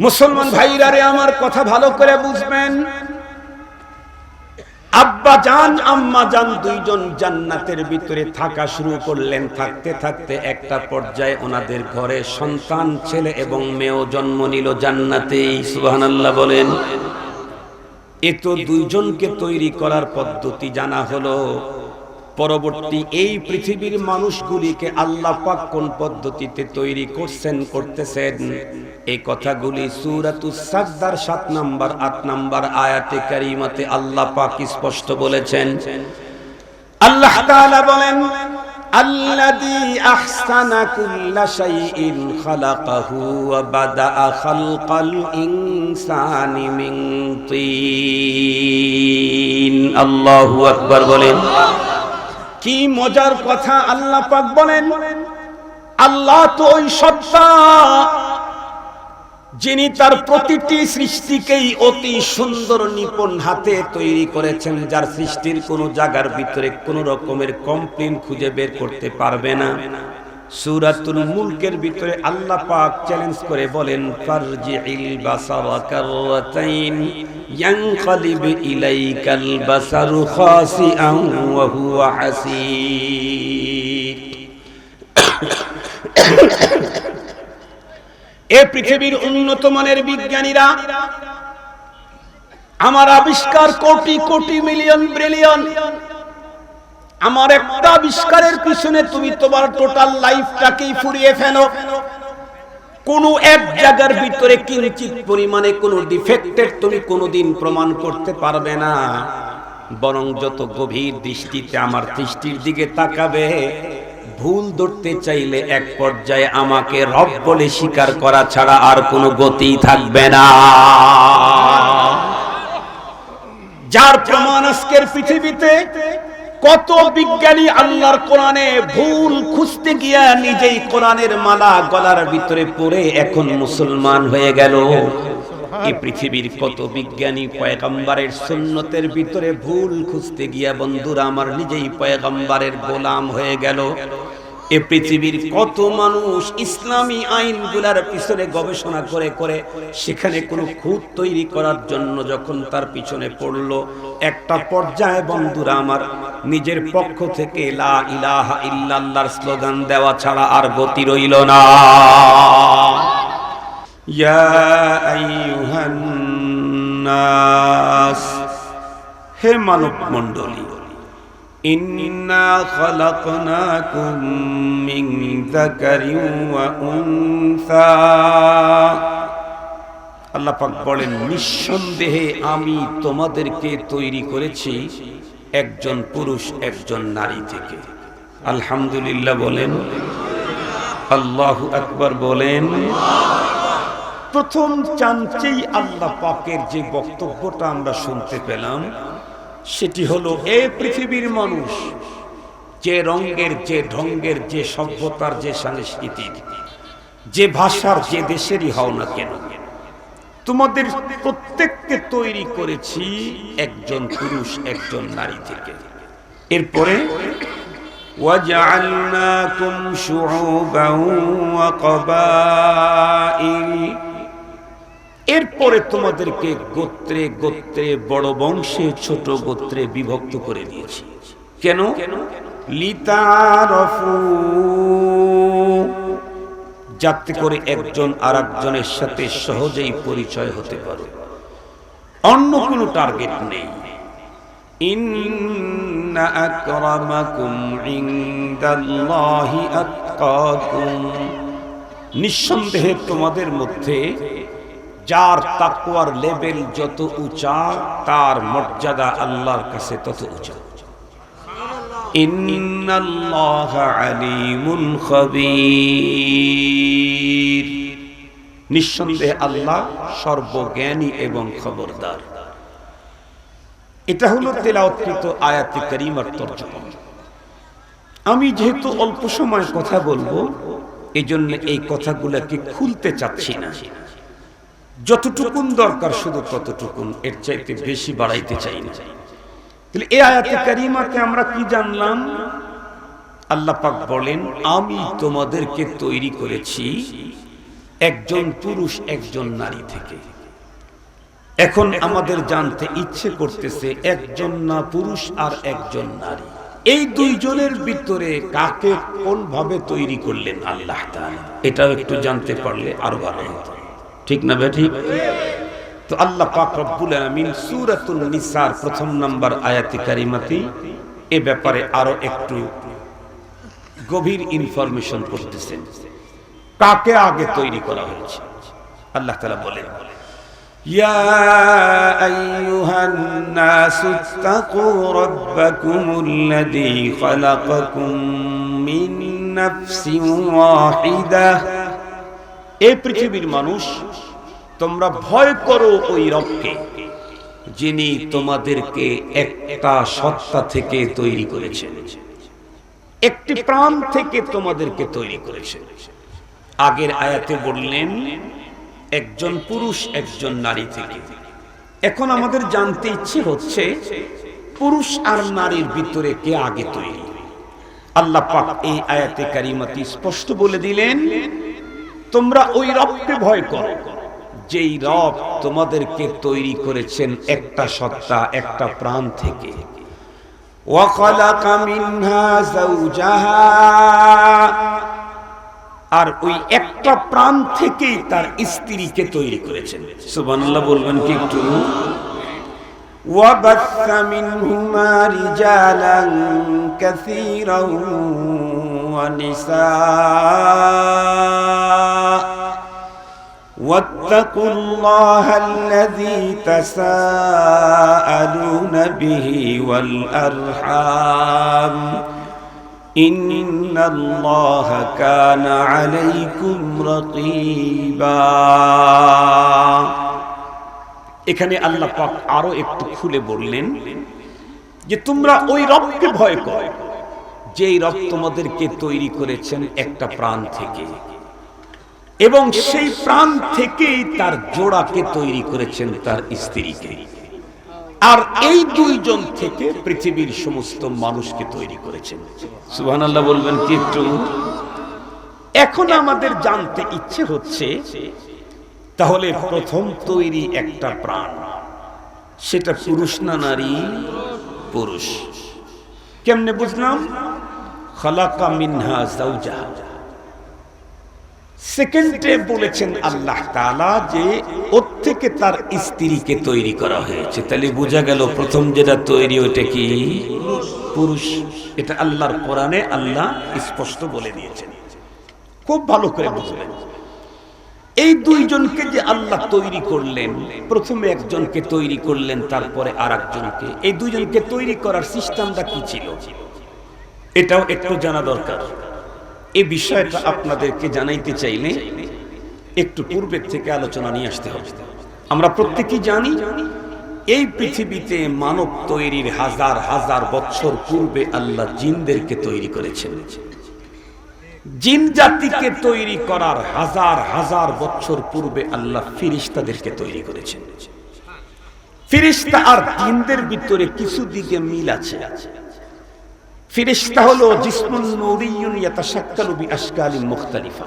মুসলমান ভাইরা রে, আমার কথা ভালো করে বুঝবেন। আব্বা জান আম্মা জান দুইজন জান্নাতের ভিতরে থাকা শুরু করলেন। থাকতে থাকতে একটা পর্যায়ে ওনাদের ঘরে সন্তান ছেলে এবং মেয়েও জন্ম নিল জান্নাতেই। সুবহানাল্লাহ বলেন। এ তো দুইজনকে তৈরি করার পদ্ধতি জানা হলো। পরবর্তী এই পৃথিবীর মানুষগুলিকে আল্লাহ পাক কোন পদ্ধতিতে তৈরি করতেছেন এই কথাগুলি সূরাতুস সাজদার 7 নম্বর 8 নম্বর আয়াতে কারিমাতে আল্লাহ পাক স্পষ্ট বলেছেন। আল্লাহ তাআলা বলেন, আল্লাযী আহসানা কুল্লা শাইইন খালাকাহু ওয়া বাদাআ খালকাল ইনসানি মিন তিন। আল্লাহু আকবার বলেন। কি মজার কথা! আল্লাহ পাক বলেন, আল্লাহ তো ওই সত্তা যিনি তার প্রতিটি সৃষ্টিকেই অতি সুন্দর নিপুণ হাতে তৈরি করেছেন, যার সৃষ্টির কোন জায়গার ভিতরে কোন রকমের কমপ্লেইন খুঁজে বের করতে পারবে না। সূরাতুল মুলকের ভিতরে আল্লাহ পাক চ্যালেঞ্জ করে বলেন, ফারজিইল বাসারা কাররাতাইন ইয়ানকালিব ইলাইকাল বাসারু খাসিআন ওয়া হুয়া হাসীর। এই পৃথিবীর উন্নত মানের বিজ্ঞানীরা আমার আবিষ্কার কোটি কোটি মিলিয়ন ব্রিলিয়ন, আমার একটা আবিষ্কারের পিছনে তুমি তোমার টোটাল লাইফটাকেই ফুরিয়ে ফেলো, কোন এক জায়গার ভিতরে কিঞ্চিত পরিমাণে কোন ডিফেক্টেড তুমি কোনোদিন প্রমাণ করতে পারবে না। বরং যত গভীর দৃষ্টিতে আমার সৃষ্টির দিকে তাকাবে, ভুল ধরতে চাইলে এক পর্যায়ে আমাকে রব বলে স্বীকার করা ছাড়া আর কোনো গতি থাকবে না। যার প্রমাণ আজকের পৃথিবীতে কত বিজ্ঞানী আল্লাহর কোরআনে ভুল খুঁজতে গিয়া নিজেই কোরআনের মালা গলার ভিতরে পড়ে এখন মুসলমান হয়ে গেল। এই পৃথিবীর কত বিজ্ঞানী পয়গম্বরের সুন্নতের ভিতরে ভুল খুঁজতে গিয়া বন্ধুরা আমার নিজেই পয়গম্বরের গোলাম হয়ে গেল। এই পৃথিবীর কত মানুষ ইসলামী আইনগুলার পিছনে গবেষণা করে করে সেখানে কোনো খুঁত তৈরি করার জন্য যখন তার পিছনে পড়লো, একটা পর্যায়ে বন্ধুরা আমার নিজের পক্ষ থেকে লা ইলাহা ইল্লাল্লাহর স্লোগান দেওয়া ছাড়া আর গতি রইল না। ইয়া আইয়ুহান নাস, হে মানব মণ্ডলী, ইন্না খালাকনাকুম মিন যাকারিন ওয়া উনসা। আল্লাহ পাক বলেন, নিঃসন্দেহে আমি তোমাদেরকে তৈরি করেছি একজন পুরুষ একজন নারী থেকে। আলহামদুলিল্লাহ বলেন, আল্লাহু আকবার বলেন। প্রথম চান্সেই আল্লাহ পাকের যে বক্তব্যটা আমরা শুনতে পেলাম সেটি হলো, এই পৃথিবীর মানুষ যে রঙের, যে ঢঙ্গের, যে সভ্যতার, যে সংস্কৃতির, যে ভাষার, যে দেশেরই হও না কেন, তোমাদের প্রত্যেককে তৈরি করেছি একজন পুরুষ একজন নারী থেকে। এরপরে ওয়াজআলনাকুম শুউবান ওয়া ক্বাবাইল, এরপরে তোমাদেরকে গোত্রে গোত্রে, বড় বংশে ছোট গোত্রে বিভক্ত করে দিয়েছি। কেন? লিতারাফু, যাতে করে একজন আরেকজনের সাথে সহজেই পরিচয় হতে পারে, অন্য কোনো টার্গেট নেই। ইন্না আকরামাকুম ইনদাল্লাহি আতকাকুম, নিঃসন্দেহে তোমাদের মধ্যে যার তাকওয়ার লেভেল যত উঁচা তার মর্যাদা আল্লাহর কাছে তত উঁচা। ইন্নাল্লাহা আলিমুন খাবীর, নিঃসন্দেহে আল্লাহ সর্বজ্ঞানী এবং খবরদার। এটা হলো তেলাওয়াতকৃত আয়াতে কারিমার তরজমা। আমি যেহেতু অল্প সময় কথা বলবো, এজন্য এই কথাগুলোকে খুলতে চাচ্ছি না। যতটুকুন দরকার শুধু ততটুকুন, এর চাইতে বেশি বাড়াইতে চাই না। তাহলে এই আয়াতে কারিমাতে আমরা কি জানলাম? আল্লাহ পাক বলেন, আমি তোমাদেরকে তৈরি করেছি একজন পুরুষ একজন নারী থেকে। এখন আমাদের জানতে ইচ্ছে করতেছে একজন না পুরুষ আর একজন নারী, এই দুইজনের ভিতরে কাকে কোন ভাবে তৈরি করলেন আল্লাহ তাআলা, এটাও একটু জানতে পারলে আরো ভালো হতো, ঠিক না ভাই? ঠিক। তো আল্লাহ পাক রব্বুল আলামিন সূরাতুন নিসার প্রথম নাম্বার আয়াতে কারিমাতে এ ব্যাপারে আরো একটু গভীর ইনফরমেশন করতেছেন, কাকে আগে তৈরি করা হয়েছে। আল্লাহ তাআলা বলেন, ইয়া আইয়ুহান নাসু ইত্তাকু রাব্বাকুমুল্লাযী খালাকাকুম মিন নাফসিন ওয়াহিদাহ, এই পৃথিবীর মানুষ তোমরা ভয় করো ওই রবকে যিনি তোমাদেরকে একটা সত্তা থেকে তৈরি করেছেন, একটি প্রাণ থেকে তোমাদেরকে তৈরি করেছেন। আগের আয়াতে বললেন একজন পুরুষ একজন নারী থেকে। এখন আমাদের জানতে ইচ্ছে হচ্ছে পুরুষ আর নারীর ভিতরে কে আগে তৈরি। আল্লাহ পাক এই আয়াতে কারিমাতে স্পষ্ট বলে দিলেন, তোমরা ওই রবকে ভয় করো যেই রব তোমাদেরকে তৈরি করেছেন একটা সত্তা একটা প্রাণ থেকে। ওয়া খালাকা মিনহা যাওজাহা, আর ওই একটা প্রাণ থেকেই তার স্ত্রীকে তৈরি করেছেন। সুবহানাল্লাহ বলবেন কি একটু? ওয়া বাসসা মিনহুমা রিজালান কাসীরান ওয়া নিসা واتقوا الله الذي تساءلون به والأرحام إن الله كان عليكم رقيبا। এখানে আল্লাহ পাক আরো একটু খুলে বললেন যে তোমরা ওই রবকে ভয় করো যেই রব তোমাদেরকে তৈরি করেছেন একটা প্রাণ থেকে, এবং সেই প্রাণ থেকেই তার জোড়াকে তৈরি করেছেন তার স্ত্রীকে, আর এই দুইজন থেকে পৃথিবীর সমস্ত মানুষকে তৈরি করেছেন। সুবহানাল্লাহ বলবেন কি একটু? এখন আমাদের জানতে ইচ্ছে হচ্ছে তাহলে প্রথম তৈরি একটা প্রাণ, সেটা পুরুষ না নারী? পুরুষ। কেমনে বুঝলাম? খালাকা মিনহা যাওজাহা। সেকেন্ডে বলেছেন আল্লাহ তাআলা যে ওর থেকে তার স্ত্রীকে তৈরি করা হয়েছে, তাহলে বোঝা গেল প্রথম যেটা তৈরি ওটা কি? পুরুষ। এটা আল্লাহর কোরআনে আল্লাহ স্পষ্ট বলে দিয়েছেন, খুব ভালো করে বুঝবেন। এই দুইজনকে যে আল্লাহ তৈরি করলেন, প্রথমে একজনকে তৈরি করলেন তারপরে আরেকজনকে, এই দুইজনকে তৈরি করার সিস্টেমটা কি ছিল এটাও একটু জানা দরকার। এই বিষয়টা আপনাদেরকে জানাইতে চাইলে একটু পূর্বের থেকে আলোচনা নিয়ে আসতে হবে। আমরা প্রত্যেকেই জানি এই পৃথিবীতে মানব তৈরির হাজার হাজার বছর পূর্বে আল্লাহ জিনদেরকে তৈরি করেছেন। জিন জাতিকে তৈরি করার হাজার হাজার বছর পূর্বে আল্লাহ ফেরেশতাদেরকে তৈরি করেছেন। ফেরেশতা আর জিনদের ভিতরে কিছু দিকে মিল আছে। ফেরেশতা হলো জিসমুন নূরিয়্যুন ইয়াতাশাক্কালু বিআশকালিন মুখতালিফা,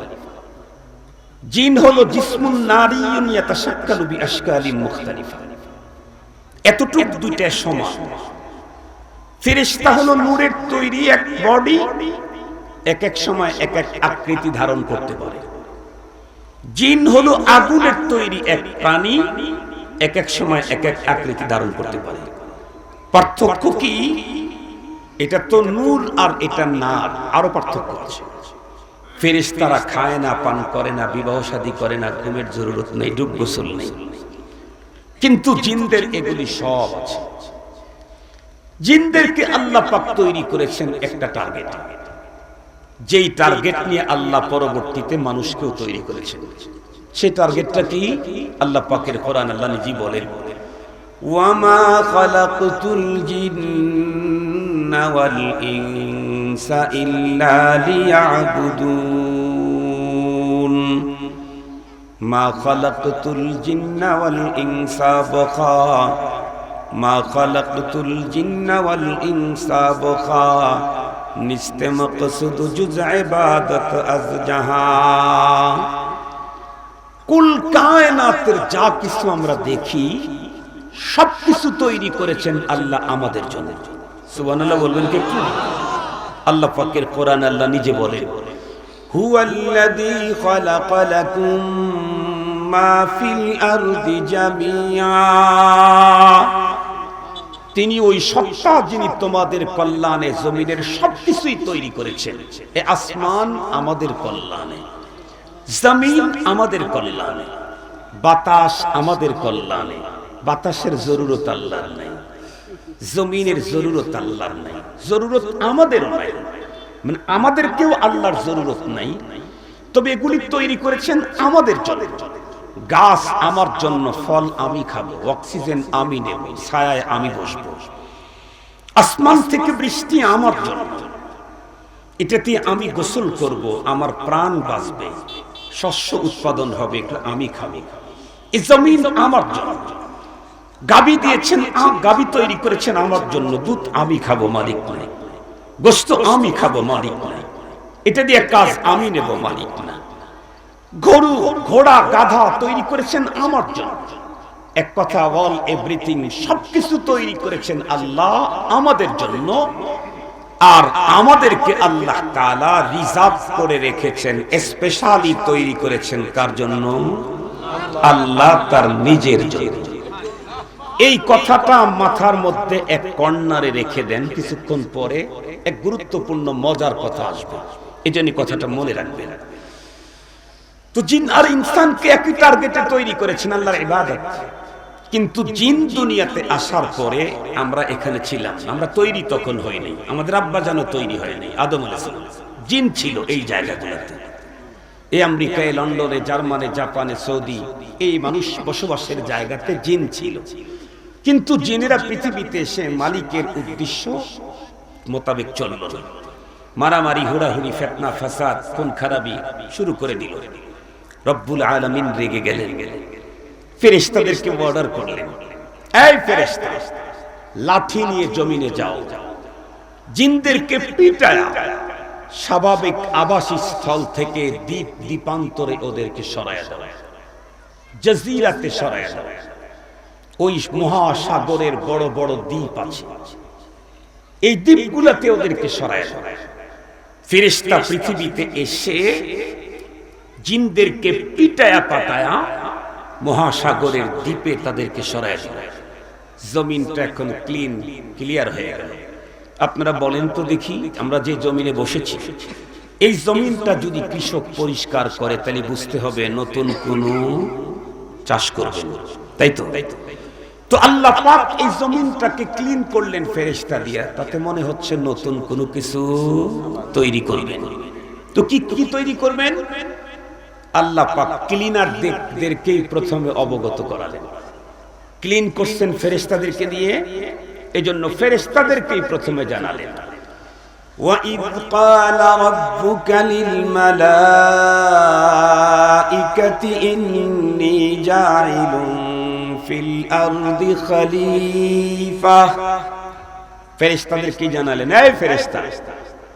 জিন হলো জিসমুন নারিয়্যুন ইয়াতাশাক্কালু বিআশকালিন মুখতালিফা। এতটুকু দুইটা সমান। ফেরেশতা হলো নূরের তৈরি এক বডি, এক এক সময় এক এক আকৃতি ধারণ করতে পারে। জিন হলো আগুনের তৈরি এক প্রাণী, এক এক সময় এক এক আকৃতি ধারণ করতে পারে। পার্থক্য কি? এটা তো নূর আর এটা নার, আরো পার্থক্য আছে। ফেরেশতারা খায় না, পান করে না, বিবাহ শাদী করে না, ঘুমের জরুরত নেই, ডুব গোসল নেই, কিন্তু জিনদের এগুলি সব আছে। জিনদেরকে আল্লাহ পাক তৈরি করেছেন একটা টার্গেট, যেই টার্গেট নিয়ে আল্লাহ পরবর্তীতে মানুষকেও তৈরি করেছেন। সেই টার্গেটটা কি? আল্লাহ পাকের কোরআন আল্লাহ নিজেই বলেন, ওয়ামা খালাকতুল জিন্না ওয়াল ইনসা ইল্লা লিয়াবুদুন মা খালাকতুল জিন্না ওয়াল ইনসা বাখা মা খালাকতুল জিন্না ওয়াল ইনসা বাখা নিস্তে মকসুদ জুজ ইবাদত আজ জাহান। কুল কায়নাতের যা কিছু আমরা দেখি সবকিছু তৈরি করেছেন আল্লাহ আমাদের জন্য। সুবহানাল্লাহ বলবেন কি একটু? আল্লাহ পাকের কোরআন আল্লাহ নিজে বলেন, হুয়াল্লাযী খালাকা লাকুম মা ফিল আরদি জামিআ, তিনি ওই সত্তা যিনি তোমাদের কল্যাণে জমিনের সবকিছুই তৈরি করেছেন। এই আসমান আমাদের কল্যাণে, জমিন আমাদের কল্যাণে, বাতাস আমাদের কল্যাণে। বাতাসের জরুরত আল্লাহর নাই, জমিনের জরুরত আল্লাহর নাই, জরুরত আমাদের নাই, মানে আমাদেরকেও আল্লাহর জরুরত নাই, তবে এগুলি তৈরি করেছেন আমাদের জন্য। গাছ আমার জন্য, ফল আমি খাবো, অক্সিজেন আমি নেব, ছায়ায় আমি বসবো। আসমান থেকে বৃষ্টি আমার জন্য, এটাতে আমি গোসল করব, আমার প্রাণ বাঁচবে, শস্য উৎপাদন হবে, এগুলো আমি খাবো। এই জমিন আমার জন্য। গাবি দিয়েছেন, গাবি তৈরি করেছেন আমার জন্য, দুধ আমি খাবো, মালিক নাই। গোশত আমি খাবো, মালিক নাই। এটা দিয়ে কাজ আমি নেব, মালিক না। গরু, ঘোড়া, গাধা তৈরি করেছেন আমার জন্য। এক কথা, অল এভরিথিং, সবকিছু তৈরি করেছেন আল্লাহ আমাদের জন্য। আর আমাদেরকে আল্লাহ তাআলা রিজার্ভ করে রেখেছেন, স্পেশালি তৈরি করেছেন কার জন্য? আল্লাহ তার নিজের জন্য। এই কথাটা মাথার মধ্যে এক কর্নারে রেখে দেন, কিছুক্ষণ পরে এক গুরুত্বপূর্ণ মজার কথা আসবে, এই জন্য কথাটা মনে রাখবেন। তো জিন আর ইনসানকে একই টার্গেটে তৈরি করেছেন, আল্লাহর ইবাদত। কিন্তু জিন দুনিয়াতে আসার পরে আমরা এখানে ছিলাম, আমরা তৈরি তখন হয়নি, আমাদের আব্বা জানো তৈরি হয়নি, আদম আলাইহিস সালাম। জিন ছিল এই জায়গাগুলোতে, এই আমেরিকায়, লন্ডনে, জার্মানে, জাপানে, সৌদি, এই মানুষ বসবাসের জায়গাতে জিন ছিল। কিন্তু জিনেরা পৃথিবীতে এসে মালিকের উদ্দেশ্য মোতাবেক চলল না, মারামারি, হুড়াহুড়ি, ফিতনা, ফাসাদ, খুন খারাপি শুরু করে দিল। রব্বুল আলামিন রেগে গেলেন, ফেরেশতাদেরকে অর্ডার করলেন, এই ফেরেশতা, লাঠি নিয়ে জমিনে যাও, জিনদেরকে পিটায়া স্বাভাবিক আবাসস্থল থেকে দ্বীপ দ্বীপান্তরে ওদেরকে সরায়া দাও, জাজিরাতে সরায়া দাও। ওই মহাসাগরের বড় বড় দ্বীপ আছে, এই দ্বীপগুলোতে ওদেরকে সরায়া দাও। ফেরেশতা পৃথিবীতে এসে জিনদেরকে পিটায়া পাটায়া মহাসাগরের দ্বীপে তাদেরকে সরায়া দিল। জমিনটা এখন ক্লিয়ার হয়ে গেল। আপনারা বলেন তো দেখি, আমরা যে জমিনে বসেছি, এই জমিনটা যদি কৃষক পরিষ্কার করে তাহলে বুঝতে হবে নতুন কোনো চাষ করবেন, তাই তো? তো আল্লাহ পাক এই জমিনটাকে ক্লিন করলেন ফেরেশতা দিয়া, তাতে মনে হচ্ছে নতুন কোনো কিছু তৈরি করবেন। তো কি কি তৈরি করবেন? আল্লাহ পাক ক্লিনারদেরকেই প্রথমে অবগত করালেন। ক্লিন করছেন ফেরেশতাদেরকে দিয়ে, এজন্য ফেরেশতাদেরকেই প্রথমে জানালেন। وَإِذْ قَالَ رَبُّكَ لِلْمَلَائِكَةِ إِنِّي جَاعِلٌ فِي الْأَرْضِ خَلِيفَةً, ফেরেশতাদেরকে জানালেন, এই ফেরেশতা,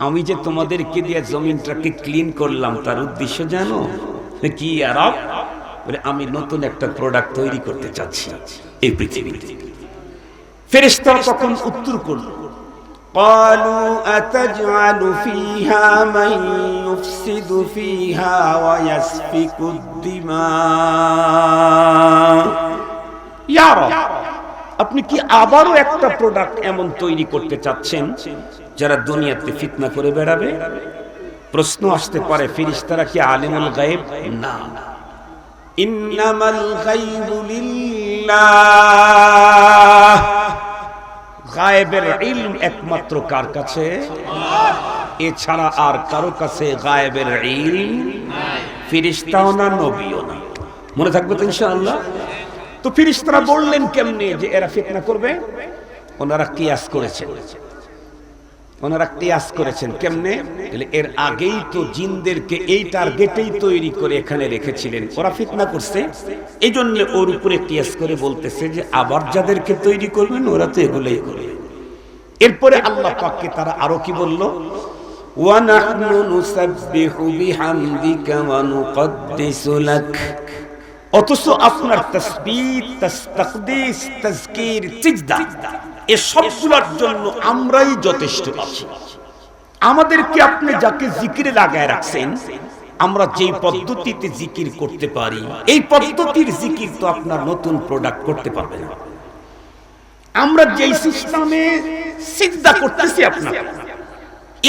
আমি যে তোমাদেরকে দিয়ে জমিনটাকে ক্লিন করলাম তার উদ্দেশ্য জানো কি? আরব বলে, আমি নতুন একটা প্রোডাক্ট তৈরি করতে চাচ্ছি এই পৃথিবীতে। ফেরেশতারা তখন উত্তর করল, قالوا أتجعل فيها من يفسد فيها ويسفك الدماء, ইয়া রব, আপনি কি আবারও একটা প্রোডাক্ট এমন তৈরি করতে চাচ্ছেন যারা দুনিয়াতে ফিতনা করে বেড়াবে? প্রশ্ন আসতে পারে, ফেরেশতারা কি আলিমুল গায়ব? না, ইন্নামাল গায়বু লিল্লাহ, গায়েবের ইলম একমাত্র কার কাছে? এছাড়া আর কারো কাছে গায়েবের ইলম নাই, ফেরেশতাও না, নবীও না। মনে থাকবে তো ইনশাআল্লাহ? তো ফেরেশতারা বললেন কেমনে যে এরা ফিতনা করবে? ওনারা কিয়াস করেছেন কেমনে? এর আগেই তো জিনদেরকে এই টার্গেটেই তৈরি করে এখানে রেখেছিলেন, ওরা ফিতনা করছে, এই জন্য ওর উপরে কিয়াস করে বলতেছে যে আবার যাদেরকে তৈরি করবেন ওরা তো এগুলোই করবে। এরপরে আল্লাহ পাককে তারা আরো কি বলল, ওয়া নাহনু নুসাব্বিহু বিহামদিকা ওয়া নুকদ্দিসু লাক, অথচ আপনার তাসবিহ, তাকদীস, তাজকির, সিজদা এই সবগুলোর জন্য আমরাই যথেষ্ট আছি। আমাদেরকে আপনি যাকে জিকিরে লাগায় রাখছেন, আমরা যেই পদ্ধতিতে জিকির করতে পারি, এই পদ্ধতির জিকির তো আপনার নতুন প্রোডাক্ট করতে পারবে না। আমরা যেই সিস্টেমে সিজদা করতেছি আপনার,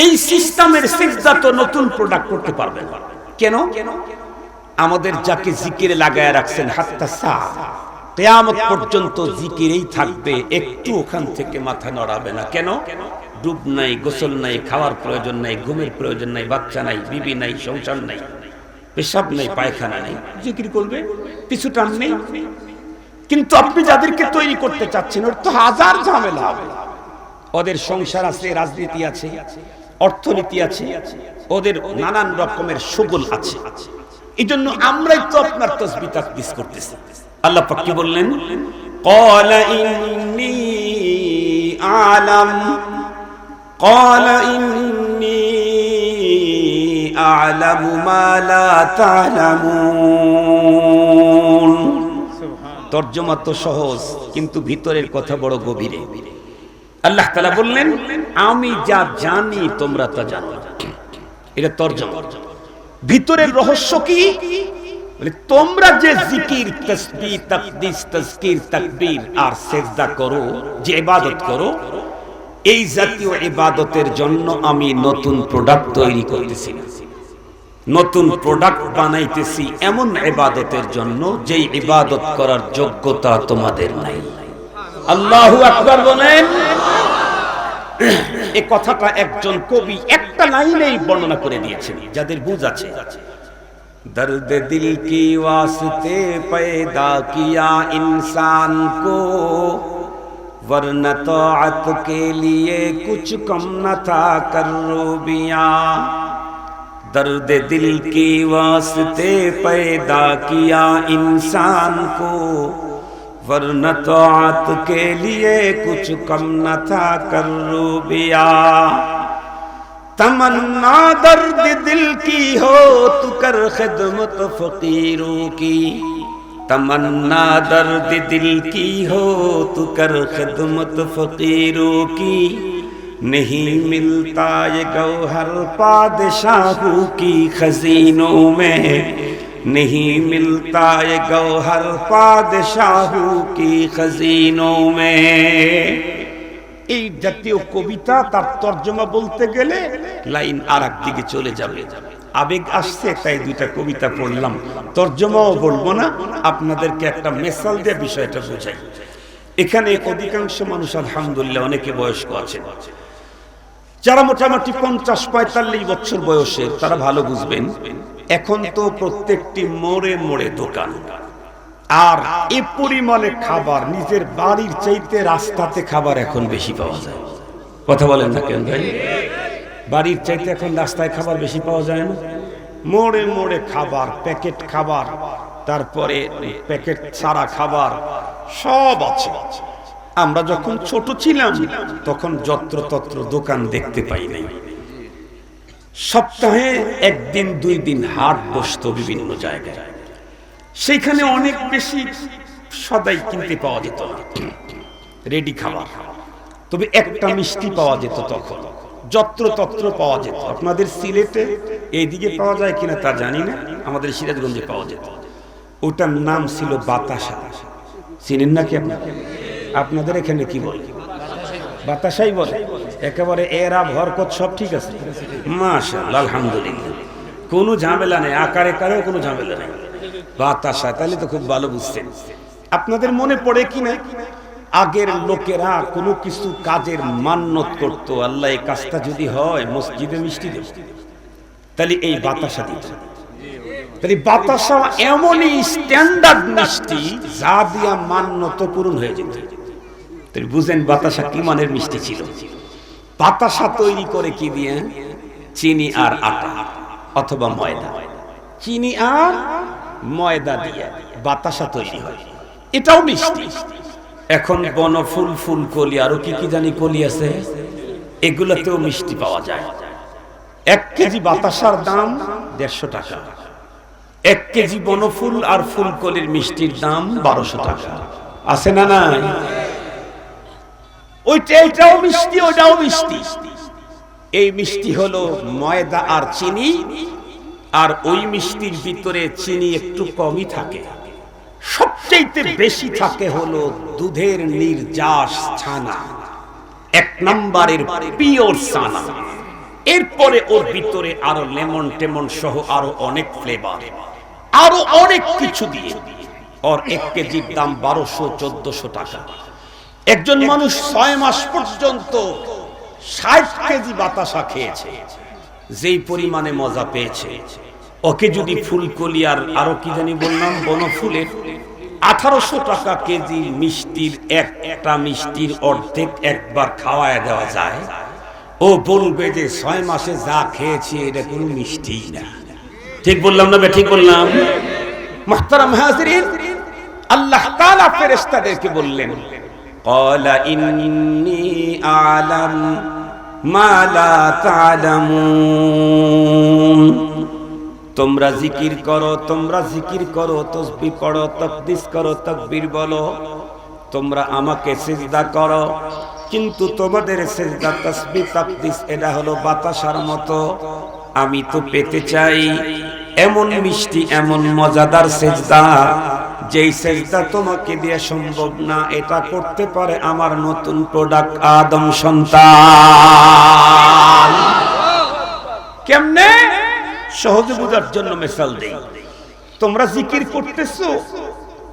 এই সিস্টেমের সিজদা তো নতুন প্রোডাক্ট করতে পারবে না। কেন? আমাদের যাকে জিকিরে লাগায় রাখছেন হাত্তা সা কিয়ামত পর্যন্ত জিকিরেই থাকবে, একটু ওখান থেকে মাথা নড়াবে না। কেন? ডুব নাই, গোসল নাই, খাওয়ার প্রয়োজন নাই, ঘুমের প্রয়োজন নাই, বাচ্চা নাই, বিবি নাই, সংসার নাই, পেশাব নাই, পায়খানা নেই, জিকির করবে, পিছু টান নেই। কিন্তু আপনি যাদেরকে তৈরি করতে চাচ্ছেন, ওর তো হাজার ঝামেলা হবে। ওদের সংসার আছে, রাজনীতি আছে, অর্থনীতি আছে, ওদের নানান রকমের সুগল আছে। এই জন্য আমরাই তো আপনার তাসবিহ তাকদীস করতেছি। আল্লাহ পাক কি বললেন? ক্বালা ইন্নী আ'লামু মা লা তা'লামুন। তরজমা তো সহজ, কিন্তু ভিতরের কথা বড় গভীরে। আল্লাহ তাআলা বললেন, আমি যা জানি তোমরা তা জানো না। এটা তরজমা। ভিতরের রহস্য কি? বলে তোমরা যে জিকির, তাসবিহ, তাকদীস, তাজকির, তাকবীর আর সিজদা করো, যে ইবাদত করো, এই জাতীয় ইবাদতের জন্য আমি নতুন প্রোডাক্ট তৈরি করতেছি, নতুন প্রোডাক্ট বানাইতেছি এমন ইবাদতের জন্য যেই ইবাদত করার যোগ্যতা তোমাদের নাই। আল্লাহু আকবার বলেন। এই কথাটা একজন কবি একটা লাইনেই বর্ণনা করে দিয়েছেন, যাদের বুঝ আছে। दर्द दिल की वास्ते पैदा किया इंसान को, वरना तौअत के लिए कुछ कम न था कर्रूबिया। दर्द दिल की वास्ते पैदा किया इंसान को, वरना तौअत के लिए कुछ कम न था कर्रूबिया। तमन्ना दर्द दिल की हो तू कर खिदमत फकीरों की, तमन्ना दर्द दिल की हो तू कर खिदमत फकीरों की। नहीं मिलता ये गौहर पादशाहों की खजीनों में, नहीं मिलता ये गौहर पादशाहों की खजीनों में। এই জাতীয় কবিতা তার তরজমা বলতে গেলে লাইন আরেক দিকে চলে যাবে। আবেগ আসছে তাই দুইটা কবিতা পড়লাম, তরজমাও বলবো না, আপনাদেরকে একটা মেসাল দিয়ে বিষয়টা বোঝাই। এখানে অধিকাংশ মানুষ আলহামদুলিল্লাহ অনেকে বয়স্ক আছেন, যারা মোটামুটি 50-45 বছর বয়সের, তারা ভালো বুঝবেন। এখন তো প্রত্যেকটি মোড়ে মোড়ে দোকান, আর এই পরিমাণে খাবার, নিজের বাড়ির চাইতে রাস্তাতে খাবার এখন বেশি পাওয়া যায়। কথা বলেন না কেন ভাই? বাড়ির চাইতে এখন রাস্তায় খাবার বেশি পাওয়া যায় না? মোড়ে মোড়ে খাবার, প্যাকেট খাবার, তারপরে প্যাকেট ছাড়া খাবার সব আছে। আমরা যখন ছোট ছিলাম তখন যত্রতত্র দোকান দেখতে পাই নাই। সপ্তাহে একদিন দুই দিন হাট বসতো বিভিন্ন জায়গায়, সেখানে অনেক বেশি সদাই কিনতে পাওয়া যেত না, রেডি খাবার। তবে একটা মিষ্টি পাওয়া যেত তখন, যত্রতত্র পাওয়া যেত। আপনাদের সিলেটে এইদিকে পাওয়া যায় কিনা তা জানি না, আমাদের সিরাজগঞ্জে পাওয়া যেত। ওটার নাম ছিল বাতাসা। চিনেন নাকি আপনারা? আপনাদের এখানে কি বলে? বাতাসাই বলে। একেবারে এরা বরকত সব ঠিক আছে, মাশাআল্লাহ আলহামদুলিল্লাহ, কোনো ঝামেলা নেই, আকারে কারেও কোনো ঝামেলা নেই। বাতাসা, তাহলে তো খুব ভালো বুঝছেন। আপনাদের মনে পড়ে কিনা আগের লোকেরা কোনো কিছু কাজের মান্যত করত, আল্লাহ এই কাজটা যদি হয় মসজিদে মিষ্টি দেব, তাহলে এই বাতাসা দিত। তাহলে বাতাসা এমনই স্ট্যান্ডার্ড মিষ্টি যা দিয়া মান্যত পূরণ হয়ে যেত। তাহলে বুঝেন বাতাসা কি মানের মিষ্টি ছিল। বাতাসা তৈরি করে কি দিয়ে? চিনি আর আটা অথবা ময়দা। চিনি আর ময়দা দিয়ে বাতাসা তৈরি হয়, এটাও মিষ্টি। এখন বনফুল, ফুলকলি, আরো কি কি জানি কলি আছে, এগুলোতেও মিষ্টি পাওয়া যায়। 1 কেজি বাতাসার দাম 150 টাকা। 1 কেজি বনফুল আর ফুলকলির মিষ্টির দাম 1200 টাকা। আছে না নাই? ওইটাও মিষ্টি, ওইটাও মিষ্টি। এই মিষ্টি হলো ময়দা আর চিনি, আর ওই মিষ্টির ভিতরে চিনি একটু কমই থাকে। সবচেয়ে বেশি থাকে হলো দুধের নির্যাস ছানা, 1 নম্বরের পিওর ছানা। এরপরে ওর ভিতরে আরো লেমন টেমন সহ আরো অনেক ফ্লেভার, আরো অনেক কিছু দিয়ে ওর 1 কেজির দাম 1200-1400 টাকা। একজন মানুষ 6 মাস পর্যন্ত 60 কেজি বাতাসা খেয়েছে, যেই পরিমাণে মজা পেয়েছে। ওকে যদি ফুলকলি আর আরো কি জানি বললাম বনফুলের 1800 টাকা কেজি মিষ্টির একটা মিষ্টির অর্ধেক একবার খাওয়ায় দেওয়া যায়, ও বলবে যে 6 মাসে যা খেয়েছি এটা কোনো মিষ্টি না। ঠিক বললাম না? ঠিক বললাম? মুহতারাম হাজিরিন, আল্লাহ তাআলা ফেরেশতাদেরকে বললেন, ক্বালা ইন্নী আ'লাম মা লা তা'লামুন। তোমরা জিকির করো, তোমরা জিকির করো, তাসবিহ পড়ো, তাকদিস করো, তাকবীর বলো, তোমরা আমাকে সিজদা করো, কিন্তু তোমাদের সিজদা তাসবিহ তাকদিস এটা হলো বাতাসার মতো। আমি তো পেতে চাই এমন মিষ্টি, এমন মজাদার সিজদা, যেই সিজদা তোমাকে দিয়ে সম্ভব না। এটা করতে পারে আমার নতুন প্রোডাক্ট আদম সন্তান। কেমনে? সহজে বোঝার জন্য মিশাল দেই। তোমরা জিকির করতেছো,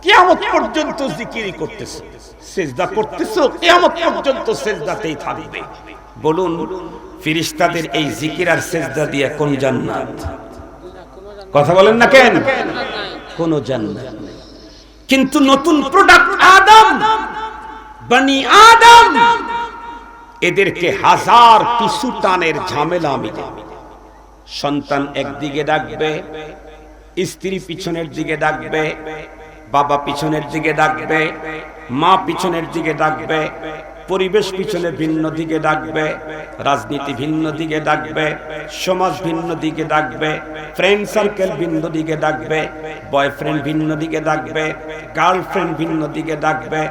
কিয়ামত পর্যন্ত জিকিরই করতেছো, সিজদা করতেছো, কিয়ামত পর্যন্ত সিজদাতেই থাকবে। বলুন, ফেরেশতাদের এই জিকির আর সিজদা দিয়ে কোন জান্নাত? কথা বলেন না কেন? কোন জান্নাত নেই। কিন্তু নতুন প্রোডাক্ট আদম, বনি আদম, এদেরকে হাজার পিছু টানের ঝামেলা আমি দেব। সন্তান একদিকে ডাকবে, স্ত্রী পিছনের দিকে ডাকবে, বাবা পিছনের দিকে ডাকবে, মা পিছনের দিকে ডাকবে, পরিবেশ পিছনে ভিন্ন দিকে ডাকবে, রাজনীতি ভিন্ন দিকে ডাকবে, সমাজ ভিন্ন দিকে ডাকবে, ফ্রেন্ড সার্কেল ভিন্ন দিকে ডাকবে, বয়ফ্রেন্ড ভিন্ন দিকে ডাকবে, গার্লফ্রেন্ড ভিন্ন দিকে ডাকবে,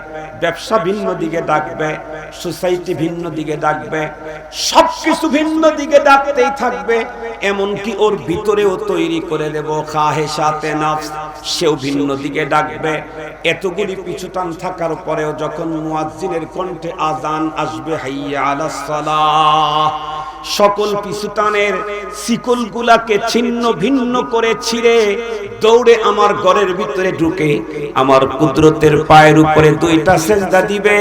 ব্যবসা ভিন্ন দিকে ডাকবে, সোসাইটি ভিন্ন দিকে ডাকবে, সবকিছু ভিন্ন দিকে ডাকতেই থাকবে। এমনকি ওর ভিতরেও তৈরি করে দেব খাহেশাতে নফস, সেও ভিন্ন দিকে ডাকবে। এতগুলি পিছুটান থাকার পরেও যখন মুয়াজ্জিনের কণ্ঠে আজান আসবে, হাইয়া আলাস সালাহ, সকল পিছুটানের শিকলগুলাকে ছিন্ন ভিন্ন করে ছিঁড়ে দৌড়ে আমার ঘরের ভিতরে ঢুকে আমার কুদরতের পায়ের উপরে 2টা সেজদা দিবে।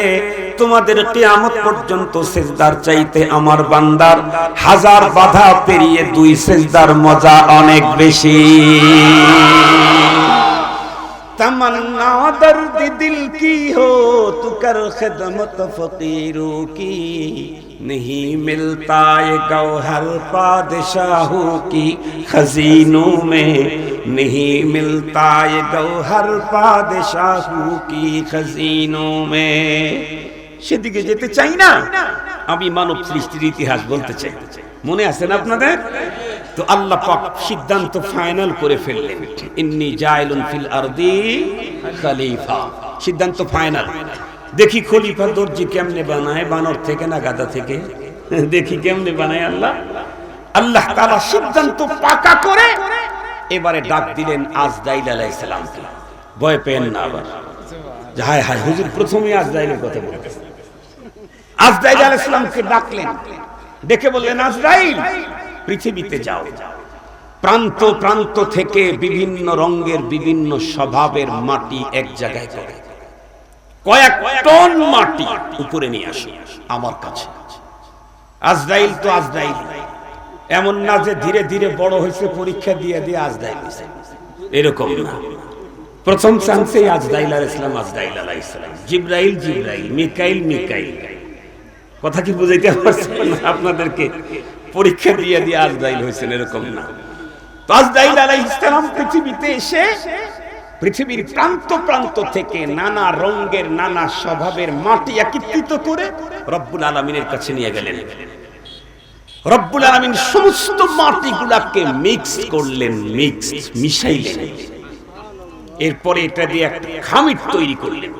তোমাদের কিয়ামত পর্যন্ত সেজদার চাইতে আমার বান্দার 1000 বাধা পেরিয়ে 2 সেজদার মজা অনেক বেশি। तमन्ना दर्द दिल की हो तू कर खिदमत फकीरों की, नहीं मिलता ये गौहर बादशाहों की खजीनों में, नहीं मिलता ये गौहर बादशाहों की खजीनों में। সেদিকে যেতে চাই না, আমি মানব সৃষ্টির ইতিহাস বলতে চাই। মনে আছে না আপনাদের? তো আল্লাহ পাক সিদ্ধান্ত ফাইনাল করে ফেললেন, ইন্নী জাইলুন ফিল আরদি খলিফা। সিদ্ধান্ত ফাইনাল। দেখি খলিফা দর্জি কেমনে বানায়, বানর থেকে না গাদা থেকে? দেখি কেমনে বানায় আল্লাহ। আল্লাহ তাআলা সিদ্ধান্ত পাকা করে এবারে ডাক দিলেন আজরাইল আলাইহিস সালামকে। ভয় পেন না আবার, হায় হায় হুজুর প্রথমেই আজরাইলের কথা বলতেছেন। আজরাইল আলাইহিস সালামকে ডাকলেন, ডেকে বললেন, আজরাইল পৃথিবীতে যাও, প্রান্ত প্রান্ত থেকে বিভিন্ন রঙের বিভিন্ন স্বভাবের মাটি এক জায়গায় করে কয়েক টন মাটি উপরে নিয়ে আসো আমার কাছে। আজরাইল তো আজরাইল, এমন না যে ধীরে ধীরে বড় হয়েছে, পরীক্ষা দিয়ে দিয়ে আজরাইল হয়েছে, এরকম না। প্রথম চান্সেই আজরাইল আলাইহিস সালাম, আজরাইল আলাইহিস সালাম, জিবরাইল জিবরাইল, মিকাইল মিকাইল। কথা কি বুঝাইতে পারছেন আপনাদেরকে? পরীক্ষা দিয়ে দিয়ে আজরাইল হয়েছেন, এরকম না। তো আজরাইল আলাইহিস সালাম পৃথিবীতে এসে পৃথিবীর প্রান্ত প্রান্ত থেকে নানা রঙের নানা স্বভাবের মাটি একত্রিত করে রব্বুল আলামিনের কাছে নিয়ে গেলেন। রব্বুল আলামিন সমস্ত মাটিগুলাকে মিক্স করলেন, মিশাইলেন। এরপরে এটা দিয়ে একটা খামির তৈরি করলেন।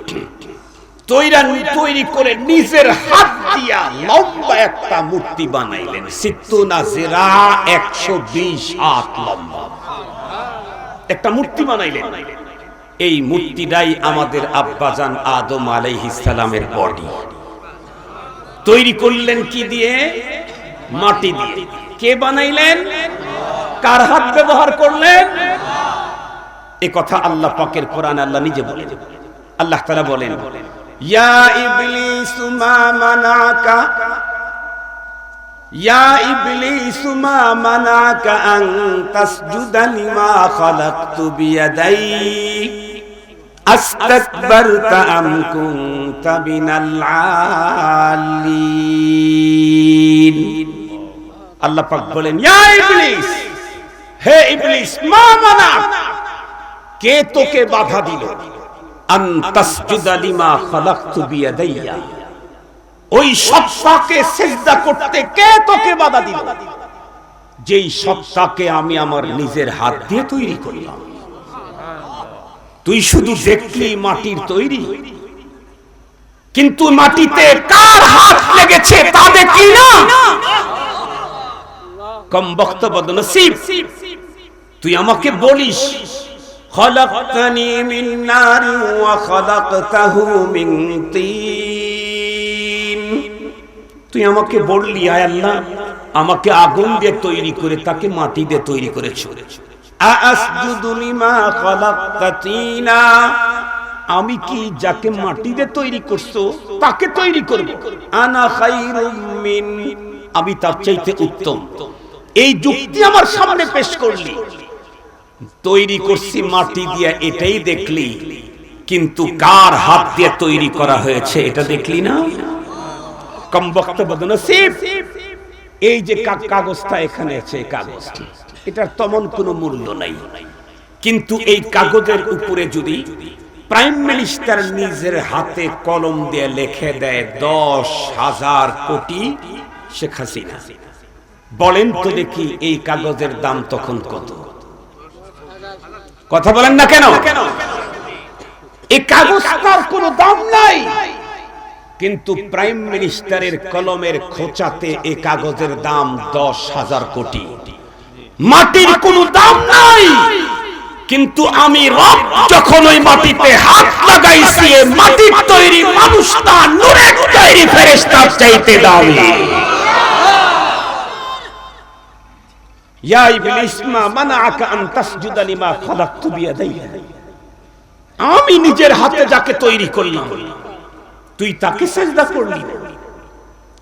তৈরি করে নিজের হাত দিয়া লম্বা একটা মূর্তি বানাইলেন। 120 হাত লম্বা একটা মূর্তি বানাইলেন। এই মূর্তিটাই আমাদের আব্বাজান আদম আলাইহিস সালামের বডি। তৈরি করলেন কি দিয়ে? মাটি দিয়ে। কে বানাইলেন? কার হাত ব্যবহার করলেন? এই কথা আল্লাহ পাকের কোরআনে আল্লাহ নিজে বলেন। আল্লাহ তাআলা বলেন, ইয়া ইবলিস মা মানাকা আন তাসজুদা লিমা খালাকতু বিয়াদাই আস্তাকবারতা আম কুনতা মিনাল আলিন। আল্লাহ পাক বলেন, ইয়া ইবলিস, হে ইবলিস, মা মানাক, কে তোকে বাধা দিল? আন তাসজুদা লিমা খালাকতু বিয়াদাইয়া, ওই সত্তাকে সিজদা করতে কে তোকে বাধা দিল যেই সত্তাকে আমি আমার নিজের হাত দিয়ে তৈরি করলাম? তুই শুধু দেখলি মাটির তৈরি, কিন্তু মাটিতে কার হাত লেগেছে তা দেখলি না। কম বক্তব্য নসিব, তুই আমাকে বলিস খলাকতানি মিন নারি ওয়া খলাকতাহু মিন তিন, তুই আমাকে বললি আয় আল্লাহ আমাকে আগুন দিয়ে তৈরি করে তাকে মাটি দিয়ে তৈরি করেছো। আসজুদু লিমা খলাকতা তিনা, আমি কি যাকে মাটি দিয়ে তৈরি করছো তাকে তৈরি করব? আনা খায়রুম মিন, আমি তার চাইতে উত্তম। এই যুক্তি আমার সামনে পেশ করলি, তৈরি করছি মাটি দিয়ে এটাই দেখলি, কিন্তু কার হাত দিয়ে তৈরি করা হয়েছে এটা দেখলি না। কম বক্তব্য নসিব, এই যে কাগজটা এখানে আছে, কাগজ এটার তেমন কোনো মূল্য নাই, কিন্তু এই কাগজের উপরে যদি প্রাইম মিনিস্টার নিজের হাতে কলম দিয়ে লিখে দেয় 10,000 কোটি শেখ হাসিনা, বলেন তো দেখি এই কাগজের দাম তখন কত? কথা বলেন না কেন? এই কাগজটার কোনো দাম নাই, কিন্তু প্রাইম মিনিস্টারের কলমের খোঁচাতে এই কাগজের দাম 10,000 কোটি। মাটির কোনো দাম নাই, কিন্তু আমি রব যখন ওই মাটিতে হাত লাগাইছি, মাটির তৈরি মানুষটা নূরের তৈরি ফেরেশতার চাইতে দামি। ইয়া ইবলিস মা মানাআকা আন তাসজুদা লিমা খালাকতু বিয়াদাইয়া, আমি নিজের হাতে যাকে তৈরি করলাম তুই তাকে সিজদা করলি,